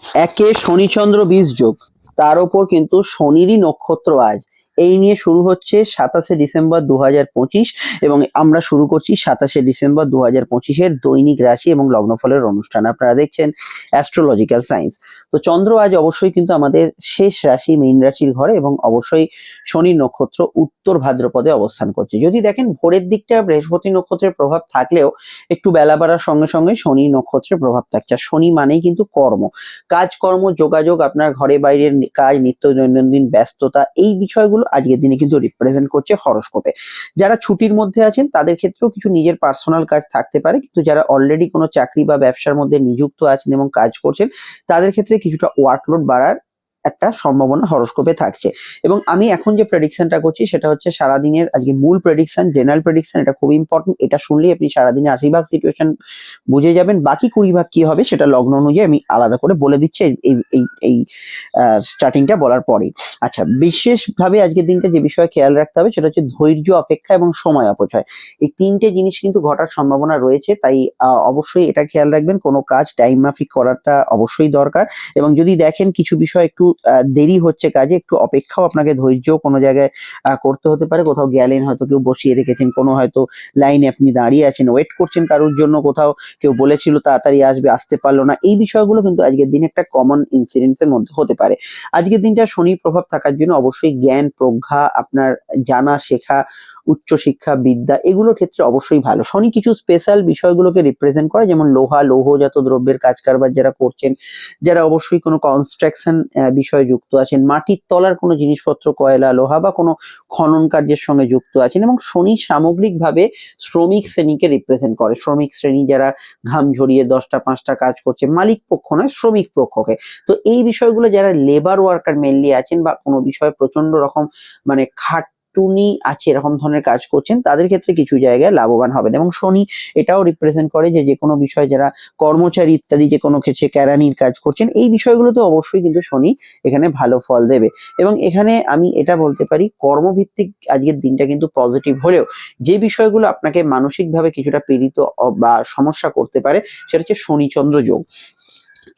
একে শনিচন্দ্র 20 যোগ, তার ওপর কিন্তু শনিরই নক্ষত্র আজ। এই নিয়ে শুরু হচ্ছে 27শে ডিসেম্বর 2025 এবং আমরা শুরু করছি 27শে ডিসেম্বর 2025-এর দৈনিক রাশি এবং লগ্নফলের অনুষ্ঠান। আপনারা দেখছেন অ্যাস্ট্রোলজিক্যাল সায়েন্স। তো চন্দ্র আজ অবশ্যই কিন্তু আমাদের শেষ রাশি মীন রাশির ঘরে এবং অবশ্যই শনির নক্ষত্র উত্তর ভাদ্রপদে অবস্থান করছে। যদি দেখেন ভোরের দিকটা বৃহস্পতি নক্ষত্রের প্রভাব থাকলেও একটু বেলা বাড়ার সঙ্গে সঙ্গে শনি নক্ষত্রের প্রভাব থাকছে। আর শনি মানেই কিন্তু কর্ম, কাজকর্ম, যোগাযোগ, আপনার ঘরে বাইরের কাজ, নিত্য দৈনন্দিন ব্যস্ততা, এই বিষয়গুলো আজকের দিনে কিন্তু রিপ্রেজেন্ট করছে হরোস্কোপে। যারা ছুটির মধ্যে আছেন তাদের ক্ষেত্রেও কিছু নিজের পার্সোনাল কাজ থাকতে পারে, কিন্তু যারা অলরেডি কোনো চাকরি বা ব্যবসার মধ্যে নিযুক্ত আছেন এবং কাজ করছেন তাদের ক্ষেত্রে কিছুটা ওয়ার্কলোড বাড়ার একটা সম্ভাবনা হরোস্কোপে থাকছে। এবং আমি এখন যে প্রেডিকশনটা করছি সেটা হচ্ছে সারাদিনের আজকে মূল প্রেডিকশন, জেনারেল প্রেডিকশন। এটা খুব ইম্পর্টেন্ট, এটা শুনলেই আপনি সারাদিনে 80 ভাগ সিচুয়েশন বুঝে যাবেন। বাকি 20 ভাগ কি হবে সেটা লগ্ন অনুযায়ী আমি আলাদা করে বলে দিচ্ছি এই এই এই স্টার্টিংটা বলার পরেই। আচ্ছা, বিশেষভাবে আজকের দিনটা যে বিষয়ে খেয়াল রাখতে হবে সেটা হচ্ছে ধৈর্য, অপেক্ষা এবং সময় অপচয়। এই তিনটে জিনিস কিন্তু ঘটার সম্ভাবনা রয়েছে, তাই অবশ্যই এটা খেয়াল রাখবেন। কোনো কাজ টাইম মাফিক করাটা অবশ্যই দরকার। এবং যদি দেখেন কিছু বিষয় একটু দেরি হচ্ছে কাজে, একটু অপেক্ষাও আপনাকে, ধৈর্য কোনো জায়গায় করতে হতে পারে। কোথাও গেলেন, হয়তো কেউ বসিয়ে রেখেছেন, কোনো হয়তো লাইনে আপনি দাঁড়িয়ে আছেন, ওয়েট করছেন কারোর জন্য, কোথাও কেউ বলেছিল তাড়াতাড়ি আসবে, আসতে পারলো না। এই বিষয়গুলো কিন্তু আজকের দিনে একটা কমন ইনসিডেন্স এর মধ্যে হতে পারে। আজকের দিনটা শনির প্রভাব থাকার জন্য অবশ্যই জ্ঞান, প্রজ্ঞা, আপনার জানা, শেখা, উচ্চশিক্ষা, বিদ্যা, এগুলোর ক্ষেত্রে অবশ্যই ভালো। শনি কিছু স্পেশাল বিষয়গুলোকে রিপ্রেজেন্ট করে, যেমন লোহা, লৌহজাত দ্রব্যের কাজ কারবার যারা করছেন, যারা অবশ্যই কোনো কনস্ট্রাকশন বিষয়ে যুক্ত আছেন, মাটির তলার কোনো জিনিসপত্র, কয়লা, লোহা বা কোনো খনন কার্যের সঙ্গে যুক্ত আছেন। এবং শনি সামগ্রিকভাবে শ্রমিক শ্রেণীকে রিপ্রেজেন্ট করে। শ্রমিক শ্রেণী যারা ঘাম ঝরিয়ে 10টা 5টা কাজ করছে, মালিক পক্ষ নয়, শ্রমিক পক্ষকে। তো এই বিষয়গুলো যারা লেবার ওয়ার্কার মেনলি আছেন বা কোনো বিষয়ে প্রচন্ড রকম মানে খাটুনি আছে, এরকম ধরনের কাজ করছেন, তাদের ক্ষেত্রে কিছু জায়গায় লাভবান হবেন। এবং শনি এটাও রিপ্রেজেন্ট করে যে যে কোনো বিষয় যারা কর্মচারী ইত্যাদি যে কোনো ক্ষেত্রে কেরানির কাজ করছেন, এই বিষয়গুলোতে অবশ্যই কিন্তু শনি এখানে ভালো ফল দেবে। এবং এখানে আমি এটা বলতে পারি, কর্মভিত্তিক আজকের দিনটা কিন্তু পজিটিভ হলেও যে বিষয়গুলো আপনাকে মানসিকভাবে কিছুটা পীড়িত বা সমস্যা করতে পারে সেটা হচ্ছে শনি চন্দ্র যোগ।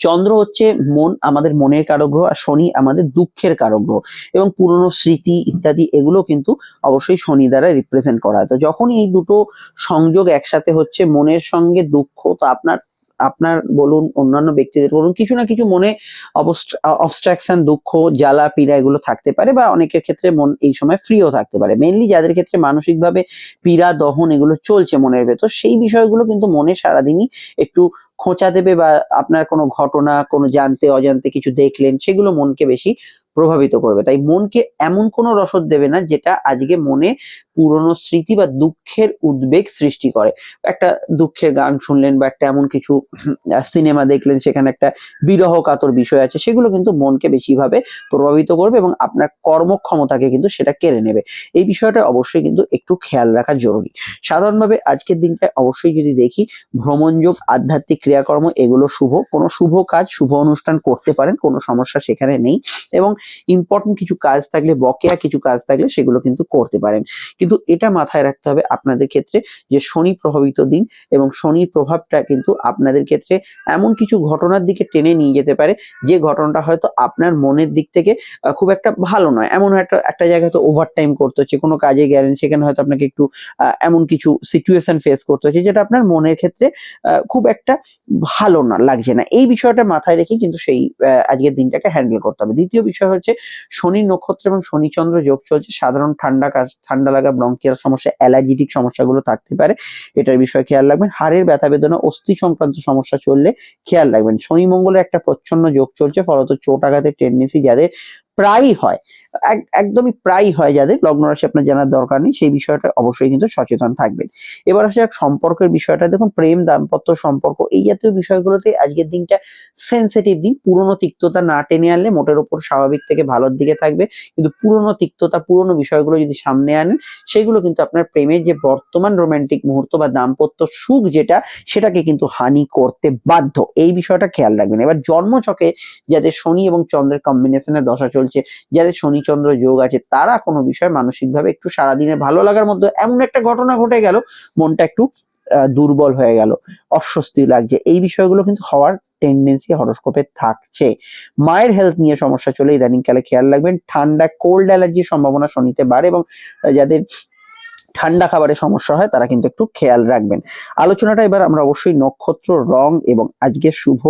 চন্দ্র হচ্ছে মন, আমাদের মনের কারক গ্রহ, আর শনি আমাদের দুঃখের কারক গ্রহ। এবং পুরনো স্মৃতি ইত্যাদি এগুলো কিন্তু অবশ্যই শনি দ্বারা রিপ্রেজেন্ট করা হয়। তো যখন এই দুটো সংযোগ একসাথে হচ্ছে, মনের সঙ্গে দুঃখ, তো আপনার আপনার বলুন, অন্যান্য ব্যক্তিদের বলুন, কিছু না কিছু মনে অবস্ট্রাকশন, দুঃখ, জ্বালা পীড়া এগুলো থাকতে পারে, বা অনেকের ক্ষেত্রে মন এই সময় ফ্রিও থাকতে পারে। মেনলি যাদের ক্ষেত্রে মানসিকভাবে পীড়া দহন এগুলো চলছে মনের ভেতর, সেই বিষয়গুলো কিন্তু মনে সারাদিনই একটু খোঁচা দেবে, বা আপনার কোনো ঘটনা, কোনো জানতে অজান্তে কিছু দেখলেন, সেগুলো মনকে বেশি প্রভাবিত করবে। তাই মনকে এমন কোনো রসদ দেবে না যেটা আজকে মনে পুরনো স্মৃতি বা দুঃখের উদ্বেগ সৃষ্টি করে। একটা দুঃখের গান শুনলেন বা একটা এমন কিছু সিনেমা দেখলেন, সেখানে একটা বিরহ কাতর বিষয় আছে, সেগুলো কিন্তু মনকে বেশিভাবে প্রভাবিত করবে এবং আপনার কর্মক্ষমতাকে কিন্তু সেটা কেড়ে নেবে। এই বিষয়টা অবশ্যই কিন্তু একটু খেয়াল রাখা জরুরি। সাধারণভাবে আজকের দিনটা অবশ্যই যদি দেখি, ভ্রমণযোগ, আধ্যাত্মিক ক্রিয়াকর্ম এগুলো শুভ। কোনো শুভ কাজ, শুভ অনুষ্ঠান করতে পারেন, কোনো সমস্যা সেখানে নেই। এবং ইম্পর্টেন্ট কিছু কাজ থাকলে, বকেয়া কিছু কাজ থাকলে সেগুলো কিন্তু করতে পারেন। কিন্তু এটা মাথায় রাখতে হবে আপনাদের ক্ষেত্রে যে শনি প্রভাবিত দিন, এবং শনির প্রভাবটা কিন্তু আপনাদের ক্ষেত্রে এমন কিছু ঘটনার দিকে টেনে নিয়ে যেতে পারে যে ঘটনাটা হয়তো আপনার মনের দিক থেকে খুব একটা ভালো নয়। এমন একটা একটা জায়গায় তো ওভারটাইম করতে হচ্ছে, কোনো কাজে গেলেন, সেখানে হয়তো আপনাকে একটু এমন কিছু সিচুয়েশন ফেস করতে হচ্ছে যেটা আপনার মনের ক্ষেত্রে খুব একটা ভালো না, লাগছে না। এই বিষয়টা মাথায় রেখে কিন্তু সেই আজকের দিনটাকে হ্যান্ডেল করতে হবে। দ্বিতীয় বিষয় হচ্ছে শনির নক্ষত্র এবং শনিচন্দ্র যোগ চলছে। সাধারণ ঠান্ডা লাগা, ব্রঙ্কিয়াল সমস্যা, অ্যালার্জিটিক সমস্যাগুলো থাকতে পারে, এটার বিষয়ে খেয়াল রাখবেন। হাড়ের ব্যথা বেদনা, অস্থি সংক্রান্ত সমস্যা চললে খেয়াল রাখবেন। শনি মঙ্গলের একটা প্রচ্ছন্ন যোগ চলছে, ফলত চোট আঘাতের টেন্ডেন্সি যাদের প্রায়ই হয়, একদমই প্রায়ই হয়, যাদের লগ্ন রাশি আপনার জানার দরকার নেই, সেই বিষয়টা অবশ্যই কিন্তু সচেতন থাকবেন। এবার আসে এক সম্পর্কের বিষয়টা। দেখুন, প্রেম, দাম্পত্য সম্পর্ক এই জাতীয় বিষয়গুলোতে আজকের দিনটা সেন্সিটিভ দিন। পুরনো তিক্ততা না টেনে আনলে মোটের উপর স্বাভাবিক থেকে ভালোর দিকে থাকবে, কিন্তু পুরনো তিক্ততা, পুরনো বিষয়গুলো যদি সামনে আনেন, সেগুলো কিন্তু আপনার প্রেমের যে বর্তমান রোমান্টিক মুহূর্ত বা দাম্পত্য সুখ যেটা, সেটাকে কিন্তু হানি করতে বাধ্য। এই বিষয়টা খেয়াল রাখবেন। এবার জন্মছকে যাদের শনি এবং চন্দ্রের কম্বিনেশনের দশা চলছে, যাদের শনি চন্দ্র যোগ আছে, তারা কোনো বিষয় মানসিকভাবে একটু সারাদিনের ভালো লাগার মধ্যে এমন একটা ঘটনা ঘটে গেল, মনটা একটু দুর্বল হয়ে গেল, অস্বস্তি লাগছে, এই বিষয়গুলো কিন্তু হওয়ার টেন্ডেন্সি হরোস্কোপে থাকছে। মায়ের হেলথ নিয়ে সমস্যা চলে ইদানিং কালে খেয়াল রাখবেন। ঠান্ডা কোল্ড অ্যালার্জির সম্ভাবনা শনিতে বাড়ে এবং যাদের ঠান্ডা খাবারের সমস্যা হয় তারা কিন্তু একটু খেয়াল রাখবেন। আলোচনাটা এবার আমরা অবশ্যই নক্ষত্র, রং এবং আজকের শুভ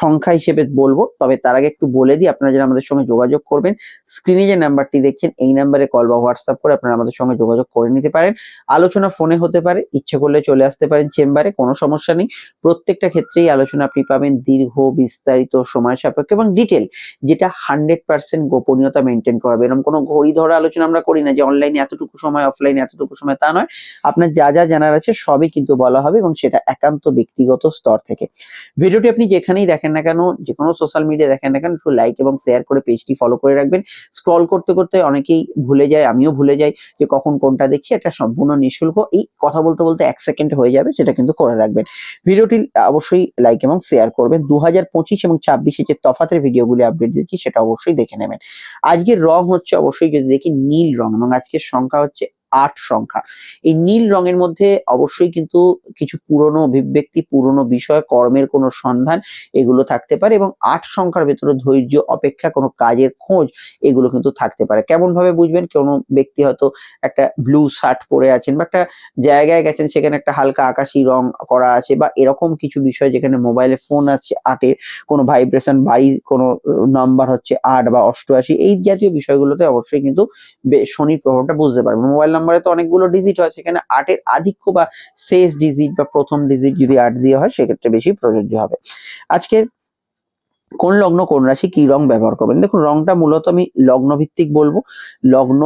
সংখ্যা হিসেবে বলবো। তবে তার আগে একটু বলে দিই, আপনারা যারা আমাদের সঙ্গে যোগাযোগ করবেন, স্ক্রিনে যে নাম্বারটি দেখছেন এই নাম্বারে কল বা হোয়াটসঅ্যাপ করে আপনারা আমাদের সঙ্গে যোগাযোগ করে নিতে পারেন। আলোচনা ফোনে হতে পারে, ইচ্ছে করলে চলে আসতে পারেন চেম্বারে, কোনো সমস্যা নেই। প্রত্যেকটা ক্ষেত্রেই আলোচনা আপনি পাবেন দীর্ঘ, বিস্তারিত, সময় সাপেক্ষ এবং ডিটেল, যেটা 100% গোপনীয়তা মেনটেন করা হবে। এরকম কোনো ঘড়ি ধরা আলোচনা আমরা করি না যে অনলাইনে এতটুকু সময়, অফলাইনে এতটুকু সময়, তা নয়। আপনার যা যা জানার আছে সবই কিন্তু বলা হবে এবং সেটা একান্ত ব্যক্তিগত স্তর থেকে। ভিডিওটি আপনি যেখানেই দেখেন না কেন, যে কোনো সোশ্যাল মিডিয়া দেখেন না কেন, একটু লাইক এবং শেয়ার করে পেজটি ফলো করে রাখবেন। স্ক্রল করতে করতে অনেকেই ভুলে যায়, আমিও ভুলে যাই যে কখন কোনটা দেখছি। এটা সম্পূর্ণ নিঃশুল্ক, এই কথা বলতে বলতে 1 সেকেন্ড হয়ে যাবে, সেটা কিন্তু করে রাখবেন। ভিডিওটি অবশ্যই লাইক এবং শেয়ার করবেন। 2025 এবং 26 যে তফাতের ভিডিওগুলি আপডেট দিচ্ছি সেটা অবশ্যই দেখে নেবেন। আজকের রং হচ্ছে অবশ্যই যদি দেখি নীল রং এবং আজকের সংখ্যা হচ্ছে 8 সংখ্যা। এই নীল রঙের মধ্যে অবশ্যই কিন্তু কিছু পুরনো অভিব্যক্তি, পুরনো বিষয়, কর্মের কোনো সন্ধান এগুলো থাকতে পারে এবং 8 সংখ্যার ভেতরে ধৈর্য, অপেক্ষা, কোনো কাজের খোঁজ এগুলো কিন্তু থাকতে পারে। কেমন ভাবে বুঝবেন? কোনো ব্যক্তি হয়তো একটা ব্লু শার্ট পরে আছেন বা একটা জায়গায় গেছেন, সেখানে একটা হালকা আকাশি রং করা আছে বা এরকম কিছু বিষয়, যেখানে মোবাইলে ফোন আছে 8 এর কোনো ভাইব্রেশন, বাড়ির কোনো নাম্বার হচ্ছে 8 বা 88, এই জাতীয় বিষয়গুলোতে অবশ্যই কিন্তু শনির প্রভাবটা বুঝতে পারবেন। মোবাইল নাম্বারে তো অনেকগুলো ডিজিট হয়, সেখানে 8 এর আধিক্য বা শেষ ডিজিট বা প্রথম ডিজিট যদি 8 দিয়ে হয় সেক্ষেত্রে বেশি প্রযোজ্য হবে। আজকে কোন লগ্ন, কোন রাশি, কি রং ব্যবহার করবেন? দেখুন, রংটা মূলত আমি লগ্ন ভিত্তিক বলবো। লগ্ন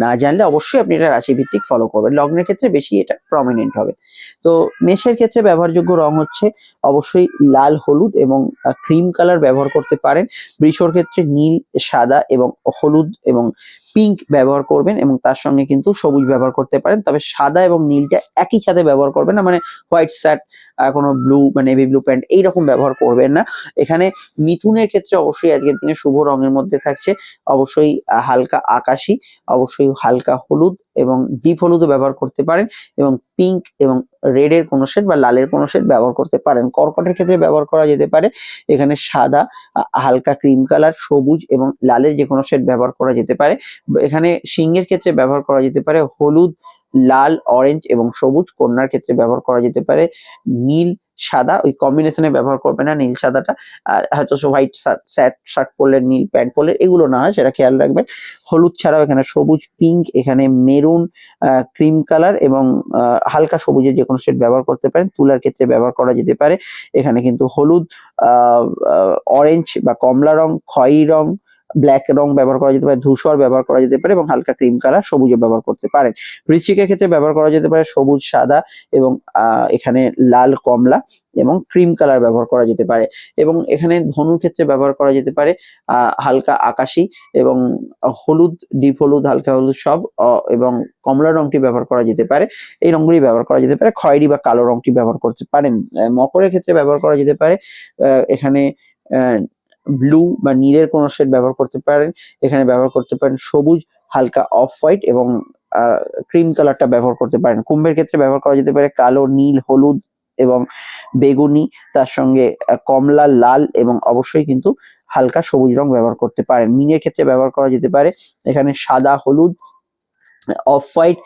না জানলে অবশ্যই আপনি এটা রাশি ভিত্তিক ফলো করবেন। লগ্নের ক্ষেত্রে বেশি এটা প্রমিনেন্ট হবে। তো মেষের ক্ষেত্রে ব্যবহারযোগ্য রং হচ্ছে অবশ্যই লাল, হলুদ এবং ক্রিম কালার ব্যবহার করতে পারেন। বৃষর ক্ষেত্রে নীল, সাদা এবং হলুদ এবং পিঙ্ক ব্যবহার করবেন এবং তার সঙ্গে কিন্তু সবুজ ব্যবহার করতে পারেন। তবে সাদা এবং নীলটা একই সাথে ব্যবহার করবেন না, মানে হোয়াইট শার্ট, কোনো ব্লু বা নেভি ব্লু প্যান্ট এইরকম ব্যবহার করবেন না। এখানে মিথুনের ক্ষেত্রে অবশ্যই আজকের দিনে শুভ রঙের মধ্যে থাকছে অবশ্যই হালকা আকাশি, অবশ্যই হালকা হলুদ এবং ডিপ হলুদও ব্যবহার করতে পারেন এবং পিঙ্ক এবং রেড এর কোনো শেড বা লালের কোনো শেড ব্যবহার করতে পারেন। কর্কটের ক্ষেত্রে ব্যবহার করা যেতে পারে এখানে সাদা, হালকা ক্রিম কালার, সবুজ এবং লালের যে কোনো শেড ব্যবহার করা যেতে পারে। এখানে সিংহের ক্ষেত্রে ব্যবহার করা যেতে পারে হলুদ, লাল, অরেঞ্জ এবং সবুজ। কন্যার ক্ষেত্রে ব্যবহার করা যেতে পারে নীল, সাদা, ওই কম্বিনেশনে ব্যবহার করবে না নীল সাদাটা। আর হয়তো হোয়াইট শার্ট পরলে, নীল প্যান্ট পরলে এগুলো না হয়, সেটা খেয়াল রাখবেন। হলুদ ছাড়াও এখানে সবুজ, পিঙ্ক, এখানে মেরুন, ক্রিম কালার এবং হালকা সবুজের যে কোনো শেড ব্যবহার করতে পারেন। তুলার ক্ষেত্রে ব্যবহার করা যেতে পারে এখানে কিন্তু হলুদ, অরেঞ্জ বা কমলা রং, খয়েরি রং, ব্ল্যাক রং ব্যবহার করা যেতে পারে, ধূসর ব্যবহার করা যেতে পারে এবং হালকা ক্রিম কালার, সবুজও ব্যবহার করতে পারেন। বৃশ্চিকের ক্ষেত্রে ব্যবহার করা যেতে পারে সবুজ, সাদা এবং এখানে লাল, কমলা এবং ক্রিম কালার ব্যবহার করা যেতে পারে। এবং এখানে ধনুর ক্ষেত্রে ব্যবহার করা যেতে পারে হালকা আকাশি এবং হলুদ, ডিপ হলুদ, হালকা হলুদ সব, এবং কমলা রংটি ব্যবহার করা যেতে পারে। এই রংগুলি ব্যবহার করা যেতে পারে। খয়েরি বা কালো রংটি ব্যবহার করতে পারেন। মকরের ক্ষেত্রে ব্যবহার করা যেতে পারে এখানে ব্লু বা নীলের কোনো শেড ব্যবহার করতে পারেন। এখানে ব্যবহার করতে পারেন সবুজ, হালকা অফ হোয়াইট এবং ক্রিম কালারটা ব্যবহার করতে পারেন। কুম্ভের ক্ষেত্রে ব্যবহার করা যেতে পারে কালো, নীল, হলুদ এবং বেগুনি, তার সঙ্গে কমলা, লাল এবং অবশ্যই কিন্তু হালকা সবুজ রং ব্যবহার করতে পারেন। মীনের ক্ষেত্রে ব্যবহার করা যেতে পারে এখানে সাদা, হলুদ, অফ হোয়াইট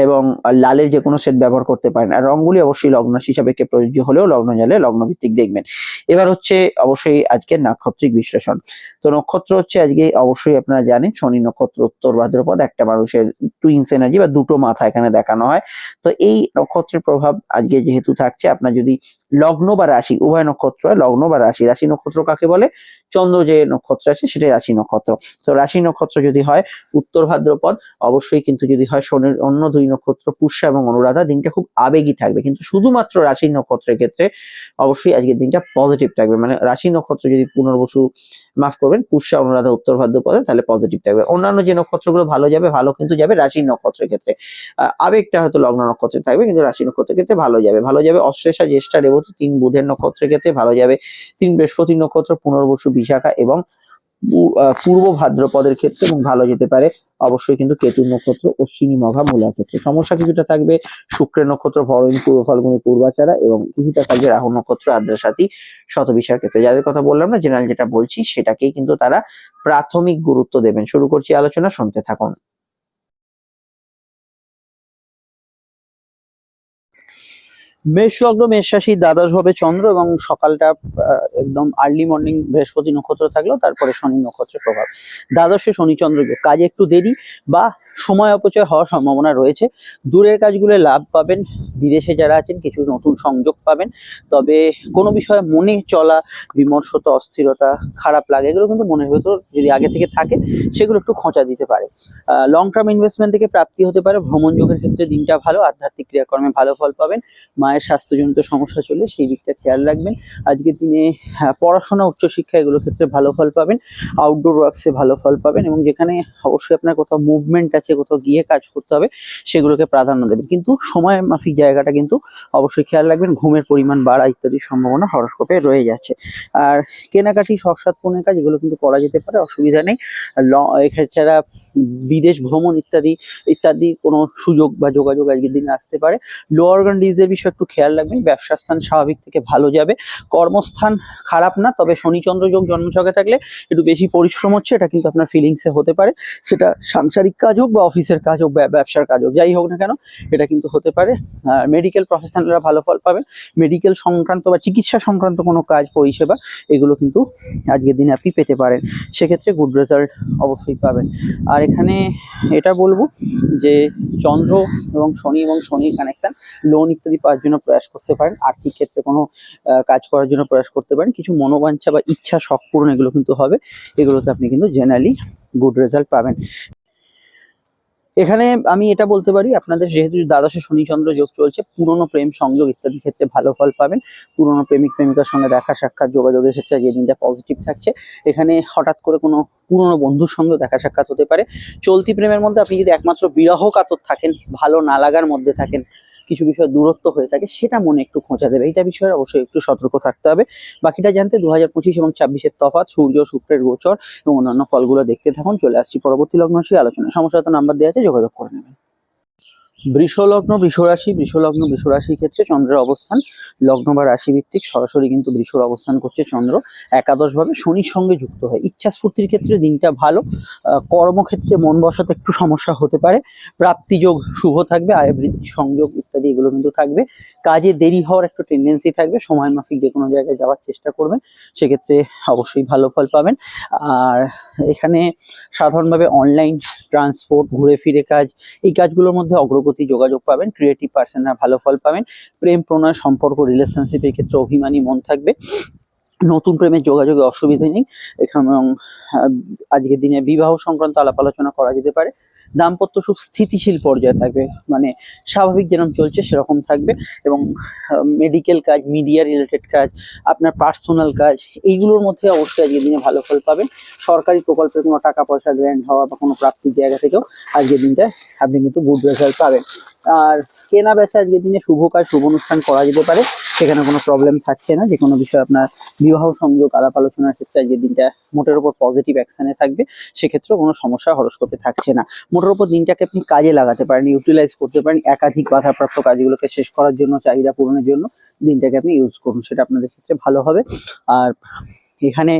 এবং লালের যে কোনো শেড ব্যবহার করতে পারেন। আর রংগুলি অবশ্যই লগ্ন সাপেক্ষে প্রযোজ্য হলেও লগ্ন জানলে লগ্ন ভিত্তিক দেখবেন। এবার হচ্ছে অবশ্যই আজকের নাক্ষত্রিক বিশ্লেষণ। তো নক্ষত্র হচ্ছে আজকে অবশ্যই আপনারা জানেন শনি নক্ষত্র, উত্তর ভাদ্রপদ, একটা মানুষের টুইন্স এনার্জি বা দুটো মাথা এখানে দেখানো হয়। তো এই নক্ষত্রের প্রভাব আজকে যেহেতু থাকছে, আপনার যদি লগ্ন বা রাশি উভয় নক্ষত্র হয়, লগ্ন বা রাশি, রাশি নক্ষত্র কাকে বলে? চন্দ্র যে নক্ষত্র আছে সেটাই রাশি নক্ষত্র। তো রাশি নক্ষত্র যদি হয় উত্তর ভাদ্রপদ, অবশ্যই কিন্তু যদি হয় শনির অন্য দুই নক্ষত্র পুষ্যা এবং অনুরাধা, দিনটা খুব আবেগী থাকবে। কিন্তু শুধুমাত্র রাশি নক্ষত্রের ক্ষেত্রে অবশ্যই আজকের দিনটা পজিটিভ থাকবে। মানে রাশি নক্ষত্র যদি পুনর্বসু, মাফ করবেন, পুষ্যা, অনুরাধা, উত্তর ভাদ্রপদে, তাহলে পজিটিভ থাকবে। অন্যান্য যে নক্ষত্রগুলো ভালো যাবে, ভালো কিন্তু যাবে রাশি নক্ষত্রের ক্ষেত্রে। আবেগটা হয়তো লগ্ন নক্ষত্রে থাকবে, কিন্তু রাশি নক্ষত্রের ক্ষেত্রে ভালো যাবে। ভালো যাবে অশ্লেষা, জ্যেষ্ঠা, রেবতী, 3 বুধের নক্ষত্রের ক্ষেত্রে ভালো যাবে। 3 বৃহস্পতি নক্ষত্র, পুনর্বসু, বিশাখা এবং পূর্ব ভাদ্রপদের ক্ষেত্রে এবং ভালো যেতে পারে অবশ্যই কিন্তু কেতুর নক্ষত্র অশ্বিনী মঘা মূলার ক্ষেত্রে। সমস্যা কিছুটা থাকবে শুক্রের নক্ষত্র ভরণী পূর্ব ফাল্গুনী পূর্বাচারা, এবং কিছুটা থাকবে রাহু নক্ষত্র আদ্রাসাতি শতবিশার ক্ষেত্রে। যাদের কথা বললাম না, জেনারেল যেটা বলছি সেটাকেই কিন্তু তারা প্রাথমিক গুরুত্ব দেবেন। শুরু করছি আলোচনা, শুনতে থাকুন। মেষ লগ্ন মেষ রাশি, দ্বাদশ ভাবে চন্দ্র এবং সকালটা একদম আর্লি মর্নিং বৃহস্পতি নক্ষত্র থাকলেও তারপরে শনি নক্ষত্রের প্রভাব। দ্বাদশে শনি চন্দ্র যোগ, কাজে একটু দেরি বা সময় অপচয় হওয়ার সম্ভাবনা রয়েছে। দূরের কাজগুলো লাভ পাবেন, বিদেশে যারা আছেন কিছু নতুন সংযোগ পাবেন। তবে কোনো বিষয়ে মনে চলা বিমর্ষতা, অস্থিরতা, খারাপ লাগে, এগুলো কিন্তু মনের ভেতর যদি আগে থেকে থাকে সেগুলো একটু খোঁচা দিতে পারে। লং টার্ম ইনভেস্টমেন্ট থেকে প্রাপ্তি হতে পারে। ভ্রমণ যোগের ক্ষেত্রে দিনটা ভালো, আধ্যাত্মিক ক্রিয়াকর্মে ভালো ফল পাবেন। মায়ের স্বাস্থ্যজনিত সমস্যা চলে সেই দিকটা খেয়াল রাখবেন। আজকের দিনে পড়াশোনা, উচ্চশিক্ষা এগুলোর ক্ষেত্রে ভালো ফল পাবেন। আউটডোর ওয়ার্কসে ভালো ফল পাবেন, এবং যেখানে অবশ্যই আপনার কোথাও মুভমেন্ট আছে, কোথাও গিয়ে কাজ করতে হবে, সেগুলোকে প্রাধান্য দেবেন। কিন্তু সময় মাফিক জায়গাটা কিন্তু অবশ্যই খেয়াল রাখবেন। ঘুমের পরিমাণ বাড়া ইত্যাদির সম্ভাবনা হরস্কোপে রয়ে যাচ্ছে। আর কেনাকাটি, শখ সাত পূর্ণের কাজ এগুলো কিন্তু করা যেতে পারে, অসুবিধা নেই। এছাড়া বিদেশ ভ্রমণ ইত্যাদি ইত্যাদি কোনো সুযোগ বা যোগাযোগ আজকের দিনে আসতে পারে। লো অর্গান ডিজিজের বিষয়ে একটু খেয়াল রাখবেন। ব্যবসা স্থান স্বাভাবিক থেকে ভালো যাবে। কর্মস্থান খারাপ না, তবে শনিচন্দ্র যোগ জন্মছকে থাকলে একটু বেশি পরিশ্রম হচ্ছে, এটা কিন্তু আপনার ফিলিংসে হতে পারে। সেটা সাংসারিক কাজ হোক বা অফিসের কাজ হোক বা ব্যবসার কাজ হোক, যাই হোক না কেন এটা কিন্তু হতে পারে। মেডিকেল প্রফেশনালরা ভালো ফল পাবেন। মেডিকেল সংক্রান্ত বা চিকিৎসা সংক্রান্ত কোনো কাজ পরিষেবা এগুলো কিন্তু আজকের দিনে আপনি পেতে পারেন, সেক্ষেত্রে গুড রেজাল্ট অবশ্যই পাবেন। আর এখানে এটা বলবো যে চন্দ্র এবং শনির কানেকশন, লোন ইত্যাদি পাওয়ার জন্য প্রয়াস করতে পারেন। আর্থিক ক্ষেত্রে কোনো কাজ করার জন্য প্রয়াস করতে পারেন। কিছু মনোবাঞ্ছা বা ইচ্ছা, শখ পূরণ এগুলো কিন্তু হবে। এগুলোতে আপনি কিন্তু জেনারেলি গুড রেজাল্ট পাবেন। এখানে আমি এটা বলতে পারি, আপনাদের যেহেতু দ্বাদশে শনিচন্দ্র যোগ চলছে, পুরনো প্রেম সংযোগ ইত্যাদি ক্ষেত্রে ভালো ফল পাবেন। পুরনো প্রেমিক প্রেমিকার সঙ্গে দেখা সাক্ষাৎ যোগাযোগের ক্ষেত্রে যে দিনটা পজিটিভ থাকছে। এখানে হঠাৎ করে কোনো পুরনো বন্ধুর সঙ্গে দেখা সাক্ষাৎ হতে পারে। চলতি প্রেমের মধ্যে আপনি যদি একমাত্র বিরহ কাতর থাকেন, ভালো না লাগার মধ্যে থাকেন, কিছু বিষয় দূরত্ব হয়ে থাকে, সেটা মনে একটু খোঁচা দেবে। এইটা বিষয়ে অবশ্যই একটু সতর্ক থাকতে হবে। বাকিটা জানতে 2025 এবং 26-এর তফাৎ, সূর্য শুক্রের গোচর এবং অন্যান্য ফলগুলো দেখতে থাকুন। চলে আসছি পরবর্তী লগ্ন সেই আলোচনা। সমস্যা নাম্বার দেওয়া আছে, যোগাযোগ করে নেবেন। বৃষ লগ্ন বৃষ রাশি, বৃষ লগ্ন বৃষ রাশির ক্ষেত্রে চন্দ্রের অবস্থান লগ্ন বা রাশি ভিত্তিক, সরাসরি কিন্তু বৃষর অবস্থান করছে চন্দ্র একাদশ ভাবে শনির সঙ্গে যুক্ত হয়। ইচ্ছা স্ফূর্তির ক্ষেত্রে দিনটা ভালো। কর্মক্ষেত্রে মন বসাতে একটু সমস্যা হতে পারে। প্রাপ্তি যোগ শুভ থাকবে, আয় বৃদ্ধি সংযোগ ইত্যাদি এগুলো কিন্তু থাকবে। কাজে দেরি হওয়ার একটু টেন্ডেন্সি থাকবে। সময় মাফিক যে কোনো জায়গায় যাওয়ার চেষ্টা করবেন, সেক্ষেত্রে অবশ্যই ভালো ফল পাবেন। আর এখানে সাধারণভাবে অনলাইন ট্রান্সপোর্ট, ঘুরে ফিরে কাজ, এই কাজগুলোর মধ্যে অগ্রগতি যোগাযোগ পাবেন। ক্রিয়েটিভ পার্সনরা ভালো ফল পাবেন। প্রেম প্রণয় সম্পর্ক রিলেশনশিপের ক্ষেত্রে অভিমানী মন থাকবে। নতুন প্রেমের যোগাযোগে অসুবিধা নেই এখানে। আজকের দিনে বিবাহ সংক্রান্ত আলাপ আলোচনা করা যেতে পারে। দাম্পত্য সুখ স্থিতিশীল পর্যায়ে থাকবে, মানে স্বাভাবিক যেরকম চলছে সেরকম থাকবে। এবং মেডিকেল কাজ, মিডিয়া রিলেটেড কাজ, আপনার পার্সোনাল কাজ, এইগুলোর মধ্যে অবশ্যই আজকের দিনে ভালো ফল পাবেন। সরকারি প্রকল্পের কোনো টাকা পয়সা গ্র্যান্ট হওয়া বা কোনো প্রাপ্তির জায়গা থেকেও আজকের দিনটা আপনি কিন্তু গুড রেজাল্ট পাবেন। আর কেনা বেচা আজকের দিনে শুভ কাজ, শুভ অনুষ্ঠান করা যেতে পারে, সেখানে কোনো প্রবলেম থাকছে না। যে কোনো বিষয় আপনার বিবাহ সংযোগ আলাপ আলোচনার ক্ষেত্রে আজকের দিনটা মোটের উপর পজিটিভ অ্যাকশনে থাকবে, সেক্ষেত্রেও কোনো সমস্যা হরস্কোপে থাকছে না। মোটের উপর দিনটাকে আপনি কাজে লাগাতে পারেন, ইউটিলাইজ করতে পারেন। একাধিক বাধাপ্রাপ্ত কাজগুলোকে শেষ করার জন্য, চাহিদা পূরণের জন্য দিনটাকে আপনি ইউজ করুন, সেটা আপনাদের ক্ষেত্রে ভালো হবে। আর এখানে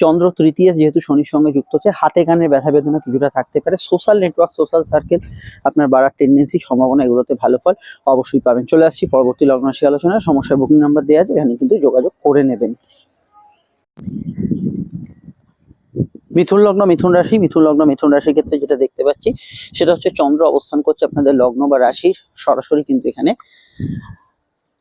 চন্দ্র তৃতীয় যেহেতু শনির সঙ্গে যুক্ত হচ্ছে, হাতে কানে ব্যথা বেদনা কিছুটা থাকতে পারে। সোশ্যাল নেটওয়ার্ক, সোশ্যাল সার্কেল আপনার বাড়ার টেন্ডেন্সি, সম্ভাবনা এগুলোতে ভালো ফল অবশ্যই পাবেন। চলে আসছি পরবর্তী লগ্ন রাশি আলোচনায়। সমস্যার বুকিং নাম্বার দেওয়া আছে, এখানে কিন্তু যোগাযোগ করে নেবেন। মিথুন লগ্ন মিথুন রাশি, মিথুন লগ্ন মিথুন রাশির ক্ষেত্রে যেটা দেখতে পাচ্ছি সেটা হচ্ছে চন্দ্র অবস্থান করছে আপনাদের লগ্ন বা রাশির সরাসরি কিন্তু এখানে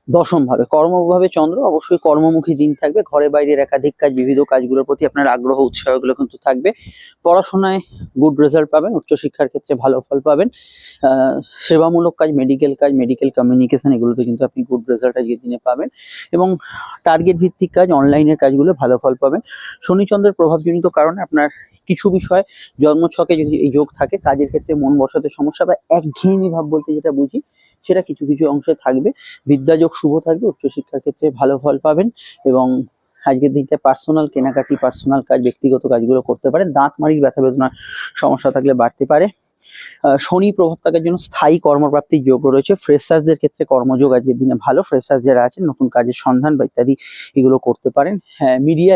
দশম ভাবে, কর্মভাবে চন্দ্র। অবশ্যই কর্মমুখী দিন থাকবে। ঘরে বাইরের একাধিক কাজ, বিবিধ কাজগুলোর প্রতি আপনার আগ্রহ উৎসাহ এগুলো কিন্তু থাকবে। পড়াশোনায় গুড রেজাল্ট পাবেন। উচ্চশিক্ষার ক্ষেত্রে ভালো ফল পাবেন। সেবামূলক কাজ, মেডিকেল কাজ, মেডিকেল কমিউনিকেশন এগুলোতে কিন্তু আপনি গুড রেজাল্ট আজকের দিনে পাবেন। এবং টার্গেট ভিত্তিক কাজ, অনলাইনের কাজগুলো ভালো ফল পাবেন। শনিচন্দ্রের প্রভাবজনিত কারণে আপনার কিছু বিষয় জন্মছকে যদি এই যোগ থাকে, কাজের ক্ষেত্রে মন বসাতে সমস্যা বা একঘেয়েমি ভাব বলতে যেটা বুঝি, সেটা কিছু কিছু অংশে থাকবে। বিদ্যাযোগ শুভ থাকবে। উচ্চশিক্ষার ক্ষেত্রে ভালো ফল পাবেন এবং আজকের দিনটা পার্সোনাল কেনাকাটি, পার্সোনাল কাজ, ব্যক্তিগত কাজগুলো করতে পারেন। দাঁত মাড়ির ব্যথা বেদনার সমস্যা থাকলে বাড়তে পারে। শনি প্রভাব থাকার জন্য স্থায়ী কর্মপ্রাপ্তির যোগ রয়েছে। ফ্রেশার্সদের ক্ষেত্রে কর্মযোগ আজকের দিনে ভালো। ফ্রেশার্স যারা আছেন নতুন কাজের সন্ধান বা ইত্যাদি এগুলো করতে পারেন। হ্যাঁ, মিডিয়া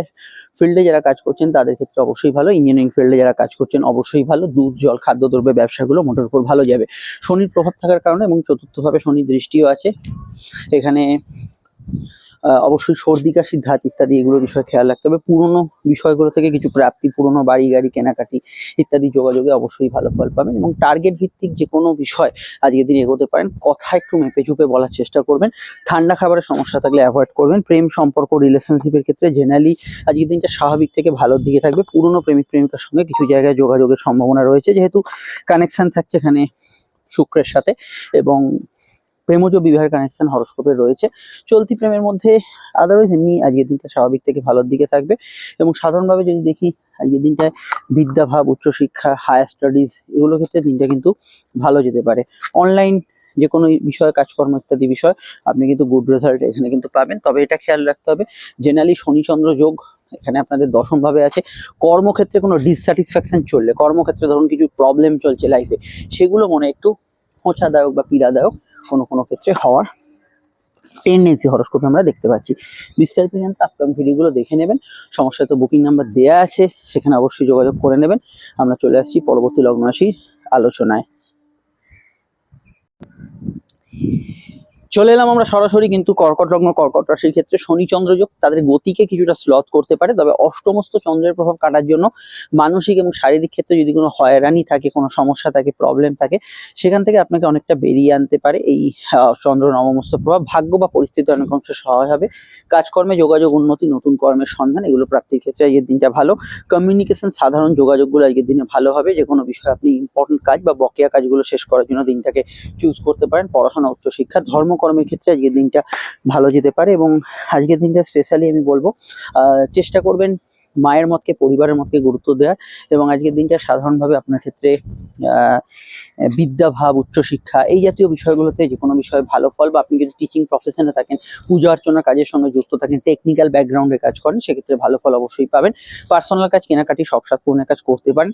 ফিল্ডে যারা কাজ করছেন তাদের ক্ষেত্রে অবশ্যই ভালো। ইঞ্জিনিয়ারিং ফিল্ডে যারা কাজ করছেন অবশ্যই ভালো। দুধ, জল, খাদ্যদ্রব্যের ব্যবসাগুলো মোটের উপর ভালো যাবে শনির প্রভাব থাকার কারণে, এবং চতুর্থভাবে শনির দৃষ্টিও আছে। এখানে অবশ্যই সর্দি, কাশি, ধাত ইত্যাদি এগুলো বিষয়ে খেয়াল রাখতে হবে। পুরোনো বিষয়গুলো থেকে কিছু প্রাপ্তি, পুরোনো বাড়ি গাড়ি কেনাকাটি ইত্যাদি যোগাযোগে অবশ্যই ভালো ফল পাবেন। এবং টার্গেট ভিত্তিক যে কোনো বিষয় আজকের দিন এগোতে পারেন। কথা একটু মেপে চুপে বলার চেষ্টা করবেন। ঠান্ডা খাবারের সমস্যা থাকলে অ্যাভয়েড করবেন। প্রেম সম্পর্ক, রিলেশনশিপের ক্ষেত্রে জেনারেলি আজকের দিনটা স্বাভাবিক থেকে ভালোর দিকে থাকবে। পুরোনো প্রেমিক প্রেমিকার সঙ্গে কিছু জায়গায় যোগাযোগের সম্ভাবনা রয়েছে, যেহেতু কানেকশন থাকছে এখানে শুক্রের সাথে, এবং প্রেমজ বিবাহের কানেকশন হরস্কোপে রয়েছে। চলতি প্রেমের মধ্যে আদারওয়াইজ এমনি আজকের দিনটা স্বাভাবিক থেকে ভালোর দিকে থাকবে। এবং সাধারণভাবে যদি দেখি আজকের দিনটায় বিদ্যাভাব, উচ্চশিক্ষা, হায়ার স্টাডিজ এগুলোর ক্ষেত্রে দিনটা কিন্তু ভালো যেতে পারে। অনলাইন যে কোনো বিষয়ে কাজকর্ম ইত্যাদি বিষয় আপনি কিন্তু গুড রেজাল্ট এখানে কিন্তু পাবেন। তবে এটা খেয়াল রাখতে হবে, জেনারেলি শনিচন্দ্র যোগ এখানে আপনাদের দশমভাবে আছে। কর্মক্ষেত্রে কোনো ডিসস্যাটিসফ্যাকশন চললে, কর্মক্ষেত্রে ধরুন কিছু প্রবলেম চলছে লাইফে, সেগুলো মনে একটু খোঁচাদায়ক বা পীড়াদায়ক কোনো কোনো ক্ষেত্রে হওয়ার টেন্ডেন্সি হরস্কোপে আমরা দেখতে পাচ্ছি। বিস্তারিত জানতে আপকামিং ভিডিওগুলো দেখে নেবেন। সমস্যা তো বুকিং নাম্বার দেওয়া আছে, সেখানে অবশ্যই যোগাযোগ করে নেবেন। আমরা চলে আসছি পরবর্তী লগ্ন রাশির আলোচনায়। চলে এলাম আমরা সরাসরি কিন্তু কর্কট লগ্ন, কর্কট রাশির ক্ষেত্রে শনি চন্দ্রযোগ তাদের গতিকে কিছুটা স্লথ করতে পারে। তবে অষ্টমস্ত চন্দ্রের প্রভাব কাটার জন্য মানসিক এবং শারীরিক ক্ষেত্রে যদি কোনো হয়রানি থাকে, কোনো সমস্যা থাকে, প্রবলেম থাকে, সেখান থেকে আপনাকে অনেকটা বেরিয়ে আনতে পারে এই চন্দ্র নবমস্ত প্রভাব। ভাগ্য বা পরিস্থিতি অনেক অংশ সহায় হবে। কাজকর্মে যোগাযোগ, উন্নতি, নতুন কর্মের সন্ধান এগুলো প্রাপ্তির ক্ষেত্রে আজকের দিনটা ভালো। কমিউনিকেশন, সাধারণ যোগাযোগগুলো আজকের দিনে ভালো হবে। যে কোনো বিষয়ে আপনি ইম্পর্টেন্ট কাজ বা বকেয়া কাজগুলো শেষ করার জন্য দিনটাকে চুজ করতে পারেন। পড়াশোনা, উচ্চশিক্ষা, ধর্মকর্মের ক্ষেত্রে আজকের দিনটা ভালো যেতে পারে। এবং আজকের দিনটা স্পেশালি আমি বলবো চেষ্টা করবেন মায়ের মতকে, পরিবারের মতকে গুরুত্ব দেওয়ার। এবং আজকের দিনটা সাধারণভাবে আপনার ক্ষেত্রে বিদ্যাভাব, উচ্চশিক্ষা এই জাতীয় বিষয়গুলোতে যে কোনো বিষয়ে ভালো ফল, বা আপনি যদি টিচিং প্রফেশনে থাকেন, পূজা অর্চনার কাজের সঙ্গে যুক্ত থাকেন, টেকনিক্যাল ব্যাকগ্রাউন্ডে কাজ করেন, সেক্ষেত্রে ভালো ফল অবশ্যই পাবেন। পার্সোনাল কাজ, কেনাকাটি, সব সাত পূর্ণের কাজ করতে পারেন।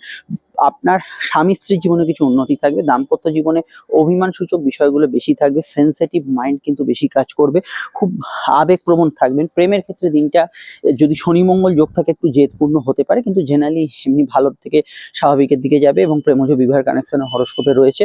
আপনার স্বামী স্ত্রীর জীবনে কিছু উন্নতি থাকবে। দাম্পত্য জীবনে অভিমান সূচক বিষয়গুলো বেশি থাকবে। সেন্সিটিভ মাইন্ড কিন্তু বেশি কাজ করবে। খুব আবেগপ্রবণ থাকবেন। প্রেমের ক্ষেত্রে দিনটা যদি শনি মঙ্গল যোগ থাকে একটু জেদপূর্ণ হতে পারে, কিন্তু জেনারেলি এমনি ভালোর থেকে স্বাভাবিকের দিকে যাবে। এবং প্রেমজ বিবাহের কানেকশন হরস্কোপে রয়েছে।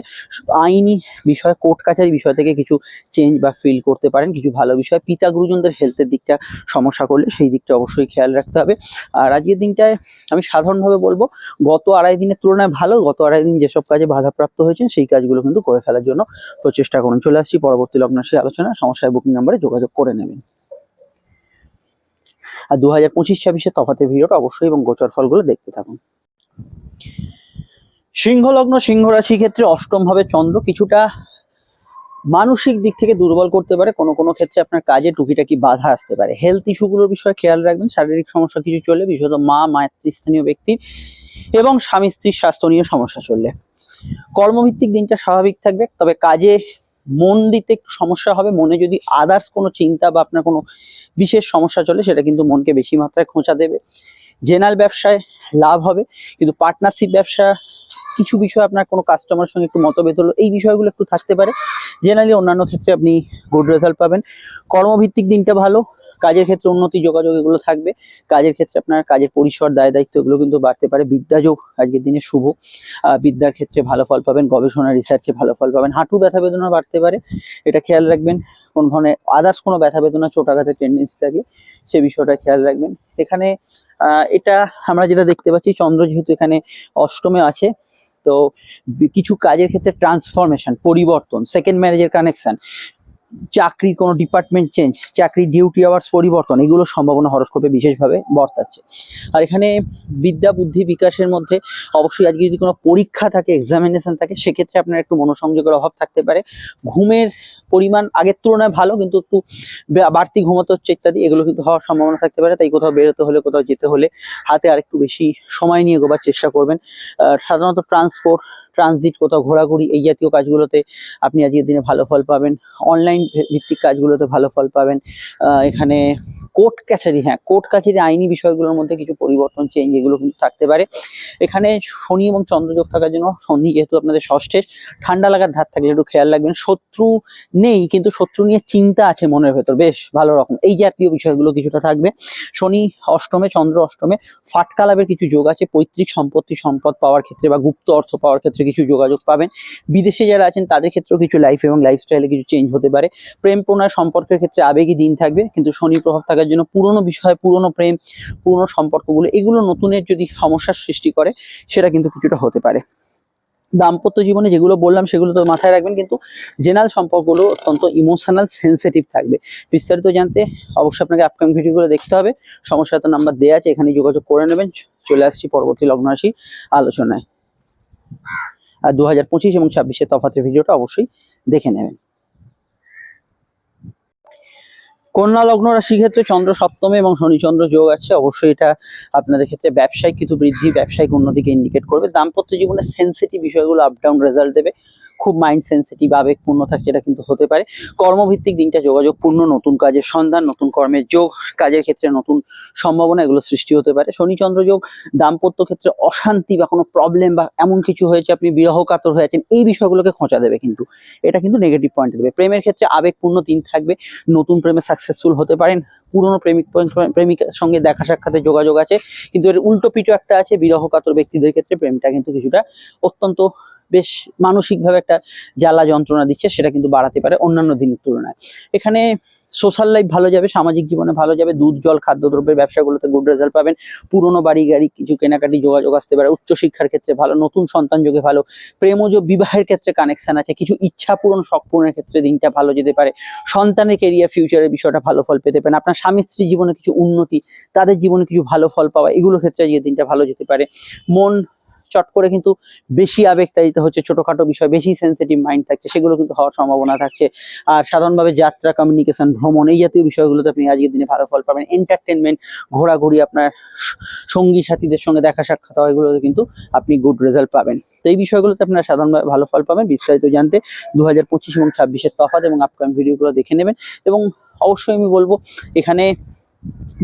আইনি বিষয়, কোর্ট কাছারি বিষয় থেকে কিছু চেঞ্জ বা ফিল করতে পারেন, কিছু ভালো বিষয়। পিতা গুরুজনদের হেলথের দিকটা সমস্যা করলে সেই দিকটা অবশ্যই খেয়াল রাখতে হবে। আর আজকের দিনটায় আমি সাধারণভাবে বলবো গত আড়াই দিনের তুলনায় ভালো। গত আড়াই দিন যেসব কাজে বাধাপ্রাপ্ত হয়েছেন সেই কাজগুলো কিন্তু করে ফেলার জন্য প্রচেষ্টা করুন। চলে আসছি পরবর্তী লগ্ন রাশি আলোচনা। সমস্যায় বুকিং নাম্বারে যোগাযোগ করে নেবেন। আর 2025-26 তফাতের ভিডিওটা অবশ্যই এবং গোচর ফলগুলো দেখতে থাকুন। সিংহ লগ্ন, সিংহ রাশি ক্ষেত্রে অষ্টম ভাবে চন্দ্র কিছুটা মানসিক দিক থেকে দুর্বল করতে পারে। কোনো কোনো ক্ষেত্রে আপনার কাজে টুকিটাকি বাধা আসতে পারে। হেলথ ইস্যুগুলোর বিষয়ে খেয়াল রাখবেন। শারীরিক সমস্যা কিছু চললে, বিশেষত মাতৃস্থানীয় ব্যক্তির এবং স্বামী স্ত্রীর স্বাস্থ্য নিয়ে সমস্যা চললে। কর্মভিত্তিক দিনটা স্বাভাবিক থাকবে, তবে কাজে মন দিতে একটু সমস্যা হবে। মনে যদি আদার্স কোনো চিন্তা বা আপনার কোনো বিশেষ সমস্যা চলে, সেটা কিন্তু মনকে বেশি মাত্রায় খোঁচা দেবে। জেনারেল ব্যবসায় লাভ হবে, কিন্তু পার্টনারশিপ ব্যবসা কিছু বিষয় আপনার কোনো কাস্টমারের সঙ্গে একটু মতভেদ হলো, এই বিষয়গুলো একটু থাকতে পারে। জেনারেলি অন্যান্য ক্ষেত্রে আপনি গুড রেজাল্ট পাবেন। কর্মভিত্তিক দিনটা ভালো। কাজের ক্ষেত্রে উন্নতি, যোগাযোগ এগুলো থাকবে। কাজের ক্ষেত্রে আপনার কাজের পরিসর, দায় দায়িত্ব এগুলো কিন্তু বাড়তে পারে। বিদ্যাযোগ আজকের দিনে শুভ। বিদ্যার ক্ষেত্রে ভালো ফল পাবেন। গবেষণা, রিসার্চে ভালো ফল পাবেন। হাঁটু ব্যথা বেদনা বাড়তে পারে, এটা খেয়াল রাখবেন। কোন ধরনের আদার্স কোনো ব্যথা বেদনা, চোটাঘাতের টেন্ডেন্সি থাকলে সে বিষয়টা খেয়াল রাখবেন। এখানে এটা আমরা যেটা দেখতে পাচ্ছি, চন্দ্র যেহেতু এখানে অষ্টমে আছে, তো কিছু কাজের ক্ষেত্রে ট্রান্সফরমেশন, পরিবর্তন, সেকেন্ড ম্যারেজের কানেকশন, চাকরি কোনো ডিপার্টমেন্ট চেঞ্জ, চাকরি ডিউটি আওয়ার্স পরিবর্তন, এগুলোর সম্ভাবনা হরস্কোপে বিশেষভাবে বর্তাচ্ছে। আর এখানে বিদ্যা বুদ্ধি বিকাশের মধ্যে অবশ্যই আজকে যদি কোনো পরীক্ষা থাকে, এক্সামিনেশন থাকে, সেক্ষেত্রে আপনার একটু মনোসংযোগের অভাব থাকতে পারে। ঘুমের পরিমাণ আগের তুলনায় ভালো, কিন্তু একটু বাড়তি ঘুমোতে হচ্ছে ইত্যাদি, এগুলো কিন্তু হওয়ার সম্ভাবনা থাকতে পারে। তাই কোথাও বেরোতে হলে, কোথাও যেতে হলে হাতে আরেকটু বেশি সময় নিয়ে এগোবার চেষ্টা করবেন। সাধারণত ট্রানজিট, কোথাও ঘোরাঘুরি এই জাতীয় কাজগুলোতে আপনি আজকের দিনে ভালো ফল পাবেন। অনলাইন ভিত্তিক কাজগুলোতে ভালো ফল পাবেন। এখানে কোর্ট কাছারি, হ্যাঁ কোর্ট কাছারি আইনি বিষয়গুলোর মধ্যে কিছু পরিবর্তন চেঞ্জ এগুলো কিন্তু থাকতে পারে। এখানে শনি এবং চন্দ্রযোগ থাকার জন্য, শনি যেহেতু আপনাদের ষষ্ঠে, ঠান্ডা লাগার ধার থাকলে একটু খেয়াল রাখবেন। শত্রু নেই কিন্তু শত্রু নিয়ে চিন্তা আছে মনের ভেতর বেশ ভালো রকম, এই জাতীয় বিষয়গুলো কিছুটা থাকবে। শনি অষ্টমে, চন্দ্র অষ্টমে, ফাটকা লাভের কিছু যোগ আছে। পৈতৃক সম্পদ পাওয়ার ক্ষেত্রে বা গুপ্ত অর্থ পাওয়ার ক্ষেত্রে কিছু যোগাযোগ পাবেন। বিদেশে যারা আছেন তাদের ক্ষেত্রেও কিছু লাইফ এবং লাইফস্টাইলে কিছু চেঞ্জ হতে পারে। প্রেম প্রণয় সম্পর্কের ক্ষেত্রে আবেগী দিন থাকবে, কিন্তু শনি প্রভাব থাকার জন্য পুরনো বিষয়, পুরনো প্রেম, পুরনো সম্পর্কগুলো এগুলো নতুনের যদি সমস্যার সৃষ্টি করে সেটা কিন্তু কিছুটা হতে পারে। দাম্পত্য জীবনে যেগুলো বললাম সেগুলো তো মাথায় রাখবেন, কিন্তু জেনারেল সম্পর্কগুলো অত্যন্ত ইমোশনাল সেন্সিটিভ থাকবে। বিস্তারিত জানতে অবশ্যই আপনাকে আপকামিং ভিডিওগুলো দেখতে হবে। সমস্যা তো নাম্বার দেওয়া আছে, এখানে যোগাযোগ করে নেবেন। চলে আসছি পরবর্তী লগ্ন রাশি আলোচনায়। আর 2025 এবং 26-এর তফাতের ভিডিওটা অবশ্যই দেখে নেবেন। কন্যা লগ্ন রাশির ক্ষেত্রে চন্দ্র সপ্তমে এবং শনি চন্দ্র যোগ আছে। অবশ্যই এটা আপনাদের ক্ষেত্রে ব্যবসায়িক কিছু বৃদ্ধি, ব্যবসায়িক উন্নতিকে ইন্ডিকেট করবে। দাম্পত্য জীবনে সেন্সিটিভ বিষয়গুলো আপ ডাউন রেজাল্ট দেবে, খুব মাইন্ড সেন্সিটিভ, আবেগপূর্ণ থাকছে, এটা কিন্তু হতে পারে। কর্মভিত্তিক দিনটা যোগাযোগপূর্ণ, নতুন কাজের সন্ধান, নতুন কর্মের যোগ, কাজের ক্ষেত্রে নতুন সম্ভাবনা এগুলো সৃষ্টি হতে পারে। শনি চন্দ্র যোগ দাম্পত্য ক্ষেত্রে অশান্তি বা কোনো প্রবলেম বা এমন কিছু হয়েছে আপনি বিরহ কাতর হয়ে আছেন, এই বিষয়গুলোকে খোঁচা দেবে, কিন্তু এটা কিন্তু নেগেটিভ পয়েন্ট দেবে। প্রেমের ক্ষেত্রে আবেগপূর্ণ দিন থাকবে, নতুন প্রেমে সাকসেসফুল হতে পারেন। পুরনো প্রেমিকার সঙ্গে দেখা সাক্ষাতের যোগাযোগ আছে, কিন্তু এর উল্টো পিঠে একটা আছে, বিরহ কাতর ব্যক্তিদের ক্ষেত্রে প্রেমটা কিন্তু কিছুটা অত্যন্ত বেশ মানসিকভাবে একটা জ্বালা যন্ত্রণা দিচ্ছে, সেটা কিন্তু বাড়াতে পারে অন্যান্য দিনের তুলনায়। এখানে সোশ্যাল লাইফ ভালো যাবে, সামাজিক জীবনে ভালো যাবে, দুধ জল খাদ্যদ্রব্যের ব্যবসাগুলোতে গুড রেজাল্ট পাবেন। পুরনো বাড়ি গাড়ি কিছু কেনাকাটি যোগাযোগ আসতে পারে। উচ্চশিক্ষার ক্ষেত্রে ভালো, নতুন সন্তান যোগে ভালো, প্রেমজ বিবাহের ক্ষেত্রে কানেকশন আছে, কিছু ইচ্ছা পূরণ শখ পূরণের ক্ষেত্রে দিনটা ভালো যেতে পারে। সন্তানের কেরিয়ার ফিউচারের বিষয়টা ভালো ফল পেতে পারেন। আপনার স্বামী স্ত্রী জীবনে কিছু উন্নতি, তাদের জীবনে কিছু ভালো ফল পাওয়া, এগুলোর ক্ষেত্রে আজকে দিনটা ভালো যেতে পারে। মন চট করে কিন্তু বেশি আবেগতাড়িত হচ্ছে, ছোটখাটো বিষয় বেশি সেন্সিটিভ মাইন্ড থাকছে, সেগুলো কিন্তু হওয়ার সম্ভাবনা থাকছে। আর সাধারণভাবে যাত্রা, কমিউনিকেশন, ভ্রমণ এই জাতীয় বিষয়গুলোতে আপনি আজকের দিনে ভালো ফল পাবেন। এন্টারটেনমেন্ট, ঘোরাঘুরি, আপনার সঙ্গী সাথীদের সঙ্গে দেখা সাক্ষাৎ হয়, এগুলোতে কিন্তু আপনি গুড রেজাল্ট পাবেন। তো এই বিষয়গুলোতে আপনারা সাধারণভাবে ভালো ফল পাবেন। বিস্তারিত জানতে 2025 এবং 26-এর তফাৎ এবং আপকামিং ভিডিওগুলো দেখে নেবেন। এবং অবশ্যই আমি বলবো, এখানে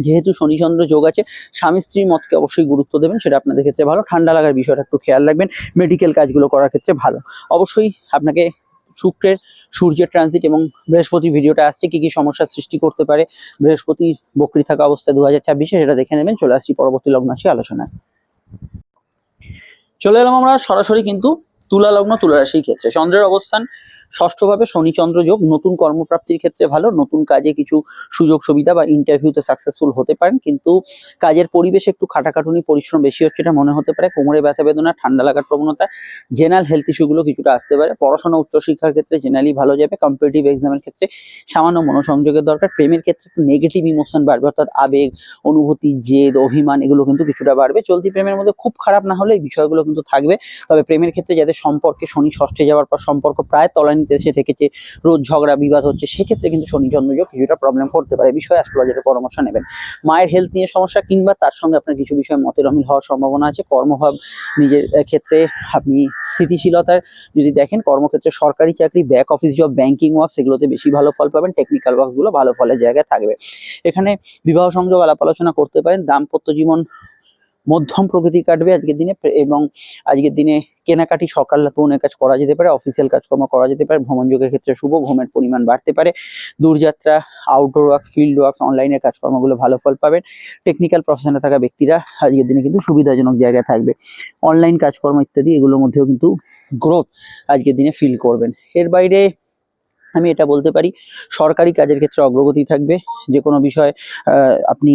যেহেতু শনি চন্দ্র যোগ আছে, স্বামী স্ত্রীর মতকে অবশ্যই গুরুত্ব দেবেন, সেটা আপনাদের ক্ষেত্রে ভালো। ঠান্ডা লাগার বিষয়টা একটু খেয়াল রাখবেন, মেডিকেল কাজগুলো করার ক্ষেত্রে ভালো। অবশ্যই আপনাকে শুক্রের সূর্যের ট্রানজিট এবং বৃহস্পতির ভিডিওটা আসছে, কি কি সমস্যার সৃষ্টি করতে পারে বৃহস্পতির বক্রী থাকা অবস্থায় 2026-এ, সেটা দেখে নেবেন। চলে আসছি পরবর্তী লগ্ন রাশি আলোচনায়। চলে এলাম আমরা সরাসরি কিন্তু তুলা লগ্ন, তুলা রাশির ক্ষেত্রে চন্দ্রের অবস্থান ষষ্ঠভাবে, শনি চন্দ্র যোগ, নতুন কর্মপ্রাপ্তির ক্ষেত্রে ভালো, নতুন কাজে কিছু সুযোগ সুবিধা বা ইন্টারভিউতে সাকসেসফুল হতে পারেন, কিন্তু কাজের পরিবেশে একটু খাটাখাটুনি পরিশ্রম বেশি হচ্ছে, এটা মনে হতে পারে। কোমরে ব্যথা বেদনা, ঠান্ডা লাগার প্রবণতা, জেনারেল হেলথ ইস্যুগুলো কিছুটা আসতে পারে। পড়াশোনা উচ্চশিক্ষার ক্ষেত্রে জেনারেলি ভালো যাবে। কম্পিটিটিভ এক্সামের ক্ষেত্রে সামান্য মনোসংযোগের দরকার। প্রেমের ক্ষেত্রে একটু নেগেটিভ ইমোশন বাড়বে, অর্থাৎ আবেগ, অনুভূতি, জেদ, অভিমান এগুলো কিন্তু কিছুটা বাড়বে। চলতি প্রেমের মধ্যে খুব খারাপ না হলে এই বিষয়গুলো কিন্তু থাকবে। তবে প্রেমের ক্ষেত্রে যাদের সম্পর্কে শনি ষষ্ঠে যাওয়ার পর সম্পর্ক প্রায় তলানিতে এসে থেকেছে, রোজ ঝগড়া বিবাদ হচ্ছে, সেক্ষেত্রে কিন্তু শনি চন্দ্রযোগ কিছুটা প্রবলেম করতে পারে। বিষয়ে অ্যাস্ট্রোলজারের পরামর্শ নেবেন। মায়ের হেলথ নিয়ে সমস্যা কিংবা তার সঙ্গে আপনার কিছু বিষয়ে মতের অমিল হওয়ার সম্ভাবনা আছে। কর্মভাব নিজের ক্ষেত্রে আপনি স্থিতিশীলতার যদি দেখেন, কর্মক্ষেত্রে সরকারি চাকরি, back office job, banking work সেগুলোতে বেশি ভালো ফল পাবেন। টেকনিক্যাল ওয়ার্কসগুলো ভালো ফলের জায়গায় থাকবে। এখানে বিবাহ সংযোগ আলাপ আলোচনা করতে পারেন। দাম্পত্য জীবন মধ্যম প্রকৃতি কাটবে আজকের দিনে, এবং আজকের দিনে কেনাকাটি সকাল পৌনের কাজ করা যেতে পারে, অফিসিয়াল কাজকর্ম করা যেতে পারে। ভ্রমণ যোগের ক্ষেত্রে শুভ, ঘুমের পরিমাণ বাড়তে পারে। দূরযাত্রা, আউটডোর ওয়ার্ক, ফিল্ড ওয়ার্ক, অনলাইনের কাজকর্মগুলো ভালো ফল পাবেন। টেকনিক্যাল প্রফেশনে থাকা ব্যক্তিরা আজকের দিনে কিন্তু সুবিধাজনক জায়গায় থাকবে। অনলাইন কাজকর্ম ইত্যাদি এগুলোর মধ্যেও কিন্তু গ্রোথ আজকের দিনে ফিল করবেন। এর বাইরে আমি এটা বলতে পারি, সরকারি কাজের ক্ষেত্রে অগ্রগতি থাকবে। যে কোনো বিষয় আপনি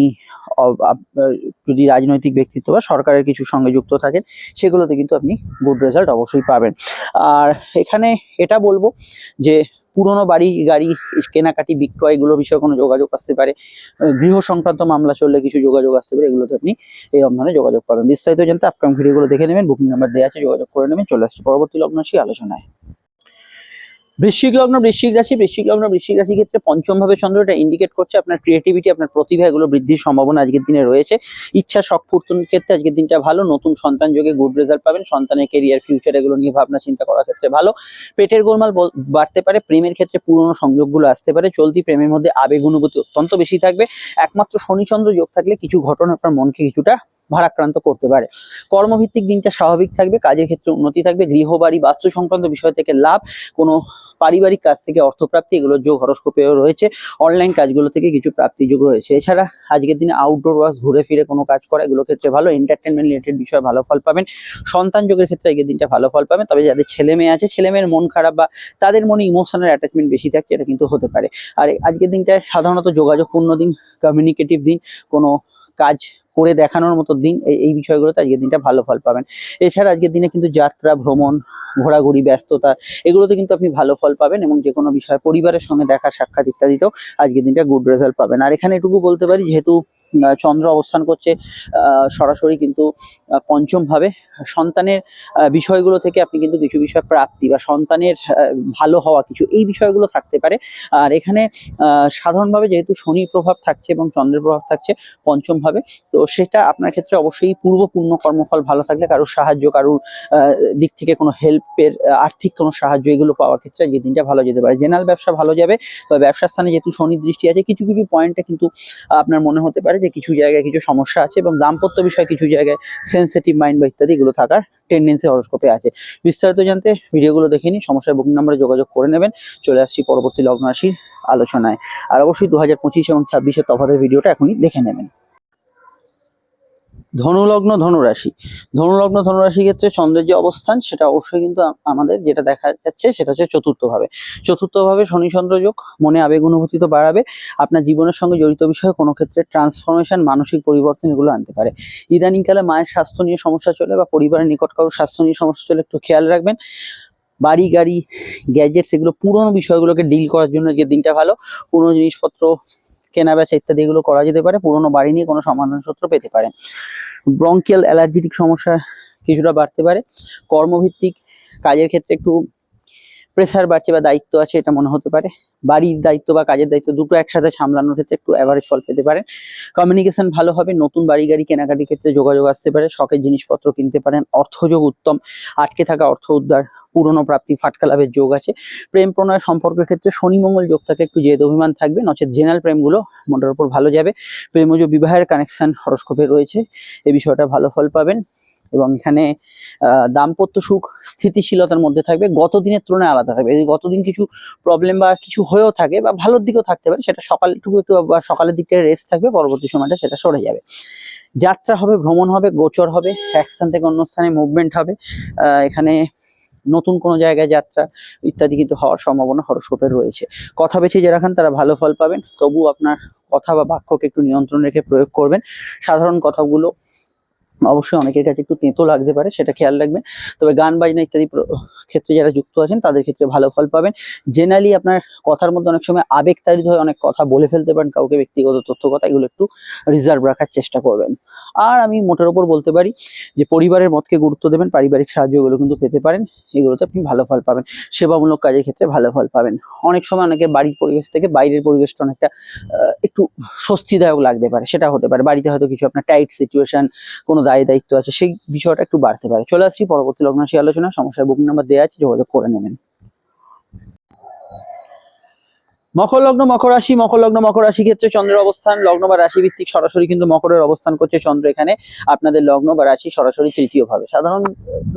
যদি রাজনৈতিক ব্যক্তিত্ব বা সরকারের কিছু সঙ্গে যুক্ত থাকেন, সেগুলোতে কিন্তু আপনি গুড রেজাল্ট অবশ্যই পাবেন। আর এখানে এটা বলবো যে পুরনো বাড়ি গাড়ি কেনাকাটি বিক্রয় এগুলো বিষয়ে কোনো যোগাযোগ আসতে পারে। গৃহ সংক্রান্ত মামলা চললে কিছু যোগাযোগ আসতে পারে, এগুলোতে আপনি এই অবস্থানে যোগাযোগ পাবেন। বিস্তারিত জানতে আপকামিং ভিডিওগুলো দেখে নেবেন, বুকিং নাম্বার দেওয়া আছে, যোগাযোগ করে নেবেন। চলে আসছে পরবর্তী লগ্ন রাশি আলোচনায়। বৃশ্চিক রাশি ক্ষেত্রে পঞ্চম ভাবে চন্দ্র, এটা ইন্ডিকেট করছে আপনার ক্রিয়েটিভিটি, আপনার প্রতিভা, এগুলো বৃদ্ধির সম্ভাবনা আজকের দিনে রয়েছে। ইচ্ছা শখ পূরণের ক্ষেত্রে আজকের দিনটা ভালো। নতুন সন্তান যোগে গুড রেজাল্ট পাবেন। সন্তানের কেরিয়ার, ফিউচার এগুলো নিয়ে ভাবনা চিন্তা করার ক্ষেত্রে ভালো। পেটের গোলমাল বাড়তে পারে। প্রেমের ক্ষেত্রে পুরনো সংযোগগুলো আসতে পারে। চলতি প্রেমের মধ্যে আবেগ অনুভূতি অত্যন্ত বেশি থাকবে। একমাত্র শনিচন্দ্র যোগ থাকলে কিছু ঘটনা আপনার মনকে কিছুটা ভারাক্রান্ত করতে পারে। কর্মভিত্তিক দিনটা স্বাভাবিক থাকবে। কাজের ক্ষেত্রে উন্নতি থাকবে। গৃহবাড়ি, বাস্তু সংক্রান্ত বিষয় থেকে লাভ, কোনো পারিবারিক কাজ থেকে অর্থপ্রাপ্তি, এগুলোর যোগ হরস্কোপেও রয়েছে। অনলাইন কাজগুলো থেকে কিছু প্রাপ্তি যোগ রয়েছে। এছাড়া আজকের দিনে আউটডোর ওয়ার্ক, ঘুরে ফিরে কোনো কাজ করা, এগুলোর ক্ষেত্রে ভালো। এন্টারটেনমেন্ট রিলেটেড বিষয়ে ভালো ফল পাবেন। সন্তান যোগের ক্ষেত্রে আজকের দিনটা ভালো ফল পাবেন। তবে যাদের ছেলে মেয়ে আছে, ছেলে মেয়ের মন খারাপ বা তাদের মনে ইমোশনাল অ্যাটাচমেন্ট বেশি থাকছে, এটা কিন্তু হতে পারে। আর আজকের দিনটা সাধারণত যোগাযোগপূর্ণ দিন, কমিউনিকেটিভ দিন, কোনো কাজ করে দেখানোর মতো দিন। এই বিষয়গুলোতে আজকের দিনটা ভালো ফল পাবেন। এছাড়া আজকের দিনে কিন্তু যাত্রা, ভ্রমণ, ঘোরাঘুরি, ব্যস্ততা, এগুলোতে কিন্তু আপনি ভালো ফল পাবেন। এবং যে কোনো বিষয় পরিবারের সঙ্গে দেখা সাক্ষাৎ ইত্যাদিতেও আজকের দিনটা গুড রেজাল্ট পাবেন। আর এখানে এটুকু বলতে পারি, যেহেতু চন্দ্র অবস্থান করছে সরাসরি কিন্তু পঞ্চম ভাবে, সন্তানের বিষয়গুলো থেকে আপনি কিন্তু কিছু বিষয় প্রাপ্তি বা সন্তানের ভালো হওয়া, কিছু এই বিষয়গুলো থাকতে পারে। আর এখানে সাধারণভাবে যেহেতু শনির প্রভাব থাকছে এবং চন্দ্রের প্রভাব থাকছে পঞ্চম ভাবে, তো সেটা আপনার ক্ষেত্রে অবশ্যই পূর্ণ কর্মফল ভালো থাকলে, কারোর সাহায্য, কারোর দিক থেকে কোনো হেল্পের, আর্থিক কোনো সাহায্য, এগুলো পাওয়ার ক্ষেত্রে যে দিনটা ভালো যেতে পারে। জেনারেল ব্যবসা ভালো যাবে। তবে ব্যবসার স্থানে যেহেতু শনির দৃষ্টি আছে, কিছু কিছু পয়েন্টে কিন্তু আপনার মনে হতে পারে যে কিছু জায়গায় কিছু সমস্যা আছে, এবং দাম্পত্য বিষয় কিছু জায়গায় সেন্সিটিভ মাইন্ড বা ইত্যাদি এগুলো থাকার টেন্ডেন্সি হরোস্কোপে আছে। বিস্তারিত জানতে ভিডিওগুলো দেখে নিন, সমস্যায় বুকিং নাম্বারে যোগাযোগ করে নেবেন। চলে আসছি পরবর্তী লগ্ন রাশির আলোচনায়। আর অবশ্যই 2025 এবং 26-এর তফাতের ভিডিওটা এখনই দেখে নেবেন। ধনুলগ্ন ধনুরাশি, ধনুরাশি ক্ষেত্রে চন্দ্রের যে অবস্থান, সেটা অবশ্যই কিন্তু আমাদের যেটা দেখা যাচ্ছে সেটা হচ্ছে চতুর্থ ভাবে শনি চন্দ্র যোগ মনে আবেগ অনুভূতি তো বাড়াবে। আপনার জীবনের সঙ্গে জড়িত বিষয়ে কোনো ক্ষেত্রে ট্রান্সফরমেশন, মানসিক পরিবর্তন, এগুলো আনতে পারে। ইদানিংকালে মায়ের স্বাস্থ্য নিয়ে সমস্যা চলে বা পরিবারের নিকট কারোর স্বাস্থ্য নিয়ে সমস্যা চলে, একটু খেয়াল রাখবেন। বাড়ি গাড়ি, গ্যাজেটস, এগুলো পুরোনো বিষয়গুলোকে ডিল করার জন্য যে দিনটা ভালো। পুরোনো জিনিসপত্র কেনা বেচা ইত্যাদি এগুলো করা যেতে পারে। পুরোনো বাড়ি নিয়ে কোনো সমাধান সূত্র পেতে পারেন। ব্রঙ্কিয়াল অ্যালার্জিটিক সমস্যা কিছুটা বাড়তে পারে। কর্মভিত্তিক কাজের ক্ষেত্রে একটু প্রেসার বাড়ছে বা দায়িত্ব আছে, এটা মনে হতে পারে। বাড়ির দায়িত্ব বা কাজের দায়িত্ব দুটো একসাথে সামলানোর ক্ষেত্রে একটু অ্যাভারেজ ফল পেতে পারেন। কমিউনিকেশন ভালো হবে। নতুন বাড়ি গাড়ি কেনাকাটির ক্ষেত্রে যোগাযোগ আসতে পারে। শখের জিনিসপত্র কিনতে পারেন। অর্থযোগ উত্তম। আটকে থাকা অর্থ উদ্ধার, পুরনো প্রাপ্তি, ফাটকা লাভের যোগ আছে। প্রেম প্রণয় সম্পর্কের ক্ষেত্রে শনি মঙ্গল যোগ থাকে, একটু জেদ অভিমান থাকবে। নচেত জেনারেল প্রেমগুলো মনের উপর ভালো যাবে। প্রেমজ বিবাহের কানেকশন হরস্কোপে রয়েছে, এই বিষয়টা ভালো ফল পাবেন। এবং এখানে দাম্পত্য সুখ স্থিতিশীলতার মধ্যে থাকবে। গত দিনের তুলনায় আলাদা থাকবে। যদি গতদিন কিছু প্রবলেম বা কিছু হয়েও থাকে বা ভালোর দিকেও থাকতে পারে, সেটা সকালটুকু একটু বা সকালের দিকটা রেস্ট থাকবে, পরবর্তী সময়টা সেটা সরে যাবে। যাত্রা হবে, ভ্রমণ হবে, গোচর হবে, এক স্থান থেকে অন্য স্থানে মুভমেন্ট হবে। এখানে নতুন কোনো জায়গায় যাত্রা ইত্যাদি কিন্তু হওয়ার সম্ভাবনা হরস্কোপে রয়েছে। কথা বেছে যারা খান তারা ভালো ফল পাবেন। তবু আপনার কথা বা বাক্যকে একটু নিয়ন্ত্রণ রেখে প্রয়োগ করবেন। সাধারণ কথাগুলো অবশ্যই অনেকের কাছে একটু তেঁতো লাগতে পারে, সেটা খেয়াল রাখবেন। তবে গান বাজনা ইত্যাদি ক্ষেত্রে যারা যুক্ত আছেন তাদের ক্ষেত্রে ভালো ফল পাবেন। জেনারেলি আপনার কথার মধ্যে অনেক সময় আবেগতাড়িত হয়ে অনেক কথা বলে ফেলতে পারেন, কাউকে ব্যক্তিগত তথ্য কথা, এগুলো একটু রিজার্ভ রাখার চেষ্টা করবেন। আর আমি মোটের ওপর বলতে পারি যে পরিবারের মতকে গুরুত্ব দেবেন। পারিবারিক সাহায্য এগুলো কিন্তু পেতে পারেন, এগুলোতে আপনি ভালো ফল পাবেন। সেবামূলক কাজের ক্ষেত্রে ভালো ফল পাবেন। অনেক সময় অনেকে বাড়ির পরিবেশ থেকে বাইরের পরিবেশটা অনেকটা একটু স্বস্তিদায়ক লাগতে পারে, সেটা হতে পারে। বাড়িতে হয়তো কিছু আপনার টাইট সিচুয়েশন, কোনো দায়িত্ব আছে, সেই বিষয়টা একটু বাড়তে পারে। চলে আসছি পরবর্তী লগ্ন রাশি আলোচনা। সমস্যার বুকিং নাম্বার দেওয়া আছে, যোগাযোগ করে নেবেন। মকর লগ্ন মকর রাশি ক্ষেত্রে চন্দ্রের অবস্থান লগ্ন বা রাশি ভিত্তিক সরাসরি কিন্তু মকরের অবস্থান করছে চন্দ্র এখানে আপনাদের লগ্ন বা রাশি সরাসরি তৃতীয় ভাবে। সাধারণ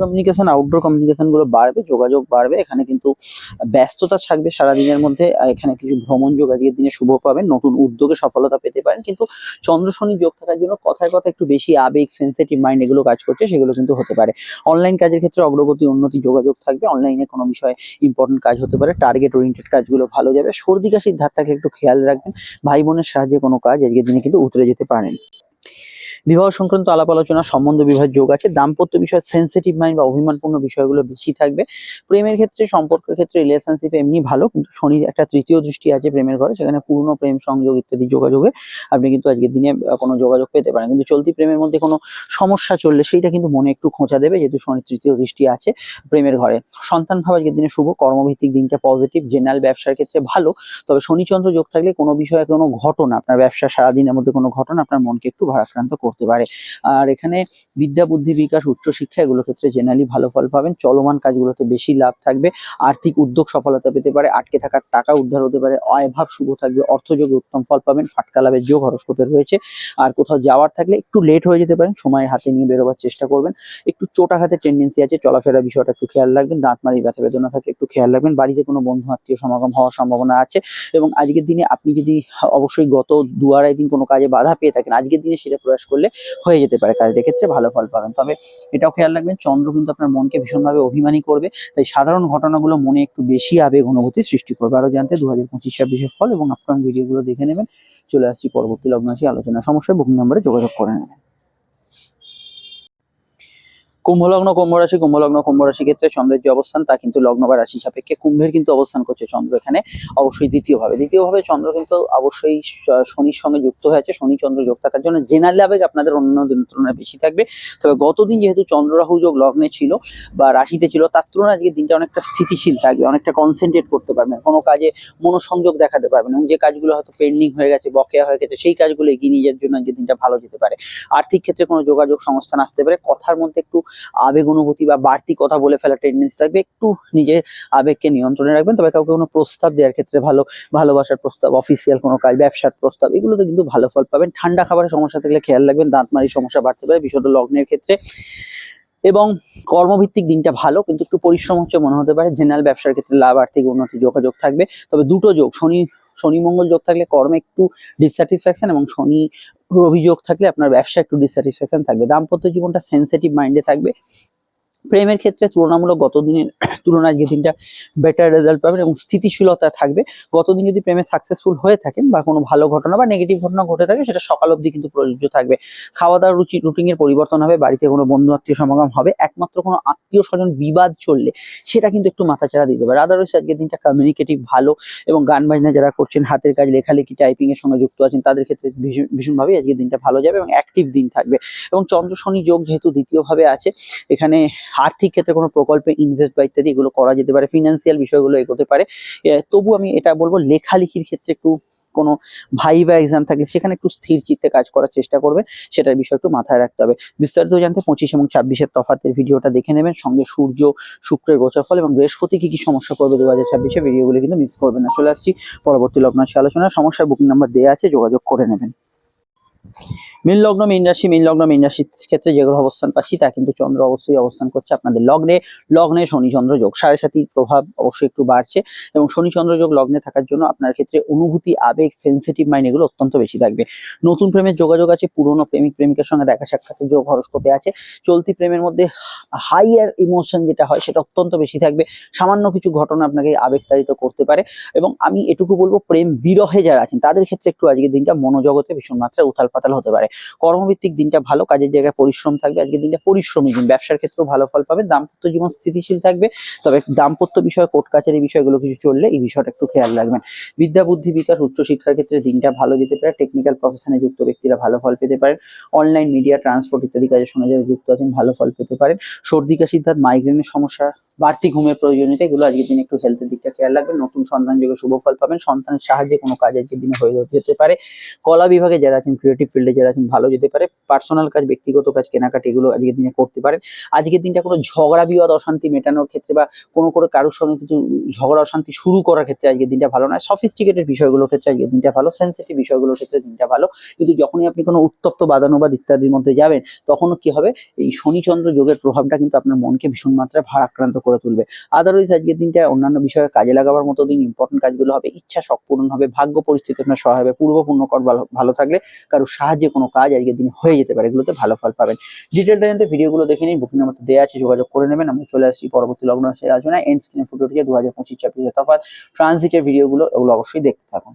কমিউনিকেশন, আউটডোর কমিউনিকেশন গুলো বাড়বে, যোগাযোগ বাড়বে। এখানে কিন্তু ব্যস্ততা থাকবে সারাদিনের মধ্যে। এখানে কিছু ভ্রমণ যোগ আজকের দিনে শুভ পাবেন। নতুন উদ্যোগে সফলতা পেতে পারেন। কিন্তু চন্দ্র শনি যোগ থাকার জন্য কথায় কথা একটু বেশি আবেগ, সেন্সিটিভ মাইন্ড এগুলো কাজ করছে, সেগুলো কিন্তু হতে পারে। অনলাইন কাজের ক্ষেত্রে অগ্রগতি, উন্নতি, যোগাযোগ থাকবে। অনলাইনে কোনো বিষয়ে ইম্পর্টেন্ট কাজ হতে পারে। টার্গেট ওরিয়েন্টেড কাজগুলো ভালো যাবে। সর্দি কাশির ধার থাকলে একটু খেয়াল রাখবেন। ভাই বোনের সাহায্যে কোনো কাজ আজকের দিনে কিন্তু উতরে যেতে পারেন। বিবাহ সংক্রান্ত আলাপ আলোচনা, সম্বন্ধ বিবাহের যোগ আছে। দাম্পত্য বিষয় সেনসিটিভ মাইন্ড বা অভিমানপূর্ণ বিষয়গুলো বেশি থাকবে। প্রেমের ক্ষেত্রে, সম্পর্কের ক্ষেত্রে, রিলেশনশিপে এমনি ভালো, কিন্তু শনির একটা তৃতীয় দৃষ্টি আছে প্রেমের ঘরে, সেখানে পূর্ণ প্রেম সংযোগ ইত্যাদি যোগাযোগে আপনি কিন্তু আজকের দিনে কোনো যোগাযোগ পেতে পারেন। কিন্তু চলতি প্রেমের মধ্যে কোনো সমস্যা চললে সেইটা কিন্তু মনে একটু খোঁচা দেবে, যেহেতু শনির তৃতীয় দৃষ্টি আছে প্রেমের ঘরে। সন্তান ভাব আজকের দিনে শুভ, কর্মভিত্তিক দিনটা পজিটিভ, জেনারেল ব্যবসার ক্ষেত্রে ভালো। তবে শনিচন্দ্র যোগ থাকলে কোনো বিষয়ে কোনো ঘটনা, আপনার ব্যবসা সারাদিনের মধ্যে কোনো ঘটনা আপনার মনকে একটু ভারাক্রান্ত করতে পারে। আর এখানে বিদ্যা, বুদ্ধি, বিকাশ, উচ্চশিক্ষা এগুলোর ক্ষেত্রে জেনারেলি ভালো ফল পাবেন। চলমান কাজগুলোতে বেশি লাভ থাকবে। আর্থিক উদ্যোগ সফলতা পেতে পারে, আটকে থাকার টাকা উদ্ধার হতে পারে, আয়ভাব শুভ থাকবে, অর্থযোগে উত্তম ফল পাবেন, ফাটকা লাভের যোগ হরস্কোপে রয়েছে। আর কোথাও যাওয়ার থাকলে একটু লেট হয়ে যেতে পারেন, সময় হাতে নিয়ে বেরোবার চেষ্টা করবেন। একটু চোটাঘাতের টেন্ডেন্সি আছে, চলাফেরার বিষয়টা একটু খেয়াল রাখবেন। দাঁত মাড়ি ব্যথা বেদনা থাকলে একটু খেয়াল রাখবেন। বাড়িতে কোনো বন্ধু আত্মীয় সমাগম হওয়ার সম্ভাবনা আছে। এবং আজকের দিনে আপনি যদি অবশ্যই গত 2-2.5 দিন কোনো কাজে বাধা পেয়ে থাকেন, আজকের দিনে সেটা প্রয়াস করলে হয়ে যেতে পারে, কাজের ক্ষেত্রে ভালো ফল পাবেন। তবে এটাও খেয়াল রাখবেন, চন্দ্র কিন্তু আপনার মনকে ভীষণভাবে অভিমানী করবে, তাই সাধারণ ঘটনাগুলো মনে একটু বেশি আবেগ অনুভূতির সৃষ্টি করবে। আরো জানতে 2025-26-এর ফল এবং আপকামিং ভিডিওগুলো দেখে নেবেন। চলে আসছি পরবর্তী লগ্ন রাশি আলোচনা। সমস্যায় বুকিং নম্বরে যোগাযোগ করে নেবেন। কুম্ভলগ্ন, কুম্ভ রাশি ক্ষেত্রে চন্দ্রের যে অবস্থান তা কিন্তু লগ্ন বা রাশি সাপেক্ষে কুম্ভের কিন্তু অবস্থান করছে চন্দ্র এখানে, অবশ্যই দ্বিতীয়ভাবে চন্দ্র কিন্তু অবশ্যই শনির সঙ্গে যুক্ত হয়েছে। শনি চন্দ্র যোগ থাকার জন্য জেনারেল আবেগ আপনাদের অন্য দিনের তুলনায় বেশি থাকবে। তবে গতদিন যেহেতু চন্দ্র রাহু যোগ লগ্নে ছিল বা রাশিতে ছিল, তার তুলনায় আজকে দিনটা অনেকটা স্থিতিশীল থাকবে, অনেকটা কনসেন্ট্রেট করতে পারবেন, কোনো কাজে মনোসংযোগ দেখাতে পারবেন, এবং যে কাজগুলো হয়তো পেন্ডিং হয়ে গেছে, বকেয়া হয়ে গেছে, সেই কাজগুলো এগিয়ে নিয়ে যাওয়ার জন্য আজকে দিনটা ভালো যেতে পারে। আর্থিক ক্ষেত্রে কোনো যোগাযোগ সংস্থান আসতে পারে। কথার মধ্যে একটু আবেগ অনুভূতি বা বাড়তি কথা বলে ফেলার টেন্ডেন্সি থাকবে, একটু নিজের আবেগকে নিয়ন্ত্রণে রাখবেন। তবে কাউকে কোনো প্রস্তাব দেওয়ার ক্ষেত্রে ভালো, ভালোবাসার প্রস্তাব, অফিসিয়াল কোনো কাজ, ব্যবসার প্রস্তাব, এগুলোতে কিন্তু ভালো ফল পাবেন। ঠান্ডা খাবারের সমস্যা থাকলে খেয়াল রাখবেন, দাঁতমারির সমস্যা বাড়তে পারে বিশেষত লগ্নের ক্ষেত্রে। এবং কর্মভিত্তিক দিনটা ভালো, কিন্তু একটু পরিশ্রম হচ্ছে মনে হতে পারে। জেনারেল ব্যবসার ক্ষেত্রে লাভ, আর্থিক উন্নতি যোগাযোগ থাকবে। তবে দুটো যোগ, শনি মঙ্গল যোগ থাকলে কর্মে একটু ডিসস্যাটিসফ্যাকশন, এবং শনি রবি যোগ থাকলে আপনার ব্যবসা একটু ডিসস্যাটিসফ্যাকশন থাকবে। দাম্পত্য জীবনটা সেন্সিটিভ মাইন্ডে থাকবে। প্রেমের ক্ষেত্রে তুলনামূলক গত দিনের তুলনায় আজকের দিনটা বেটার রেজাল্ট পাবেন এবং স্থিতিশীলতা থাকবে। গতদিন যদি প্রেমে সাকসেসফুল হয়ে থাকেন বা কোনো ভালো ঘটনা বা নেগেটিভ ঘটনা ঘটে থাকে, সেটা সকাল অবধি কিন্তু প্রযোজ্য থাকবে। খাওয়া দাওয়ার রুটিনের পরিবর্তন হবে, বাড়িতে কোনো বন্ধু আত্মীয় সমাগম হবে। একমাত্র কোনো আত্মীয় স্বজন বিবাদ চললে সেটা কিন্তু একটু মাথাচাড়া দিতে পারে। আদারওয়াইজ আজকের দিনটা কমিউনিকেটিভ ভালো, এবং গান বাজনা যারা করছেন, হাতের কাজ, লেখালেখি, টাইপিং এর সঙ্গে যুক্ত আছেন, তাদের ক্ষেত্রে ভীষণভাবে আজকের দিনটা ভালো যাবে এবং অ্যাক্টিভ দিন থাকবে। এবং চন্দ্র শনি যোগ যেহেতু দ্বিতীয়ভাবে আছে, এখানে আর্থিক ক্ষেত্রে কোনো প্রকল্পে ইনভেস্ট বা ইত্যাদি এগুলো করা যেতে পারে, ফিনান্সিয়াল বিষয়গুলো এগোতে পারে। তবু আমি এটা বলবো, লেখালেখির ক্ষেত্রে একটু কোনো ভাইবা এক্সাম থাকলে সেখানে একটু স্থির চিত্তে কাজ করার চেষ্টা করবেন, সেটার বিষয় একটু মাথায় রাখতে হবে। বিস্তারিত জানতে 25 এবং 26-এর তফাতের ভিডিওটা দেখে নেবেন, সঙ্গে সূর্য শুক্রের গোচরফল এবং বৃহস্পতি কি কি সমস্যা করবে 2026-এ, ভিডিওগুলো কিন্তু মিস করবেন না। চলে আসছি পরবর্তী লগ্ন রাশি আলোচনা। সমস্যার বুকিং নাম্বার দেওয়া আছে, যোগাযোগ করে নেবেন। মীন লগ্ন, মীন রাশির ক্ষেত্রে যে গ্রহ অবস্থান পাচ্ছি তা কিন্তু চন্দ্র অবশ্যই অবস্থান করছে আপনাদের লগ্নে শনি চন্দ্র যোগ, 7.5 প্রভাব অবশ্যই একটু বাড়ছে। এবং শনি চন্দ্র যোগ লগ্নে থাকার জন্য আপনার ক্ষেত্রে অনুভূতি, আবেগ, সেন্সিটিভ মাইন্ড এগুলো অত্যন্ত বেশি থাকবে। নতুন প্রেমের যোগাযোগ আছে, পুরনো প্রেমিক প্রেমিকের সঙ্গে দেখা সাক্ষাতের যোগ হরস্কোপে আছে। চলতি প্রেমের মধ্যে হাইয়ার ইমোশন যেটা হয় সেটা অত্যন্ত বেশি থাকবে। সামান্য কিছু ঘটনা আপনাকে আবেগতাড়িত করতে পারে। এবং আমি এটুকু বলবো, প্রেম বিরহে যারা আছেন তাদের ক্ষেত্রে একটু আজকের দিনটা মনোজগতে ভীষণ মাত্রায় উথাল পাতাল হতে পারে। কর্মভিত্তিক দিনটা ভালো, কাজের জায়গায় পরিশ্রম থাকবে, আজকের দিনটা পরিশ্রমী দিন। ব্যবসার ক্ষেত্রেও ভালো ফল পাবে। দাম্পত্য জীবন স্থিতিশীল থাকবে, তবে দাম্পত্য বিষয়, কোর্ট কাছারি বিষয়গুলো কিছু চললে এই বিষয়টা একটু খেয়াল রাখবেন। বিদ্যা, বুদ্ধি, বিকাশ, উচ্চশিক্ষার ক্ষেত্রে দিনটা ভালো যেতে পারে। টেকনিক্যাল প্রফেশনে যুক্ত ব্যক্তিরা ভালো ফল পেতে পারেন। অনলাইন মিডিয়া, ট্রান্সপোর্ট ইত্যাদি কাজের সঙ্গে যারা যুক্ত আছেন ভালো ফল পেতে পারেন। সর্দি কাশি, মাইগ্রেনের সমস্যা, বাড়তি ঘুমের প্রয়োজনীয়তা, এগুলো আজকের দিনে একটু হেলথের দিকটা খেয়াল রাখবেন। নতুন সন্তান যোগে শুভ ফল পাবেন। সন্তানের সাহায্যে কোনো কাজ আজকের দিনে হয়ে যেতে পারে। কলা বিভাগে যারা আছেন, ক্রিয়েটিভ ফিল্ডে যারা আছেন ভালো যেতে পারে। পার্সোনাল কাজ, ব্যক্তিগত কাজ, কেনাকাটি এগুলো আজকের দিনে করতে পারেন। আজকের দিনটা কোনো ঝগড়া বিবাদ, অশান্তি মেটানোর ক্ষেত্রে বা কোনো করে কারোর সঙ্গে কিছু ঝগড়া অশান্তি শুরু করার ক্ষেত্রে আজকের দিনটা ভালো নয়। সফিস্টিকেটেড বিষয়গুলোর ক্ষেত্রে আজকের দিনটা ভালো, সেন্সিটিভ বিষয়গুলোর ক্ষেত্রে দিনটা ভালো। কিন্তু যখনই আপনি কোনো উত্তপ্ত বাদানুবাদ ইত্যাদির মধ্যে যাবেন, তখনও কি হবে, এই শনিচন্দ্র যোগের প্রভাবটা কিন্তু আপনার মনকে ভীষণ মাত্রায় ভারাক্রান্ত করে তুলবে। আদারওয়াইজ আজকের দিনটা অন্যান্য বিষয়ে কাজে লাগাবার মতো দিন। ইম্পর্টেন্ট কাজগুলো হবে, ইচ্ছা শখ পূরণ হবে, ভাগ্য পরিস্থিতি আপনার সহায় হবে। পূর্ব পুণ্যকর ভালো থাকলে কারোর সাহায্যে কোনো কাজ আজকের দিনে হয়ে যেতে পারে, এগুলোতে ভালো ফল পাবেন। ডিটেলটা জানতে ভিডিওগুলো দেখে নিন, বুকিং নাম্বার দেওয়া আছে, যোগাযোগ করে নেবেন। আমরা চলে আসছি পরবর্তী লগ্ন রাশির আলোচনায়। এন্ড স্ক্রিনে ফুটে উঠেছে 2025-26 তফাৎ ট্রানজিটের ভিডিওগুলো, ওগুলো অবশ্যই দেখতে থাকুন।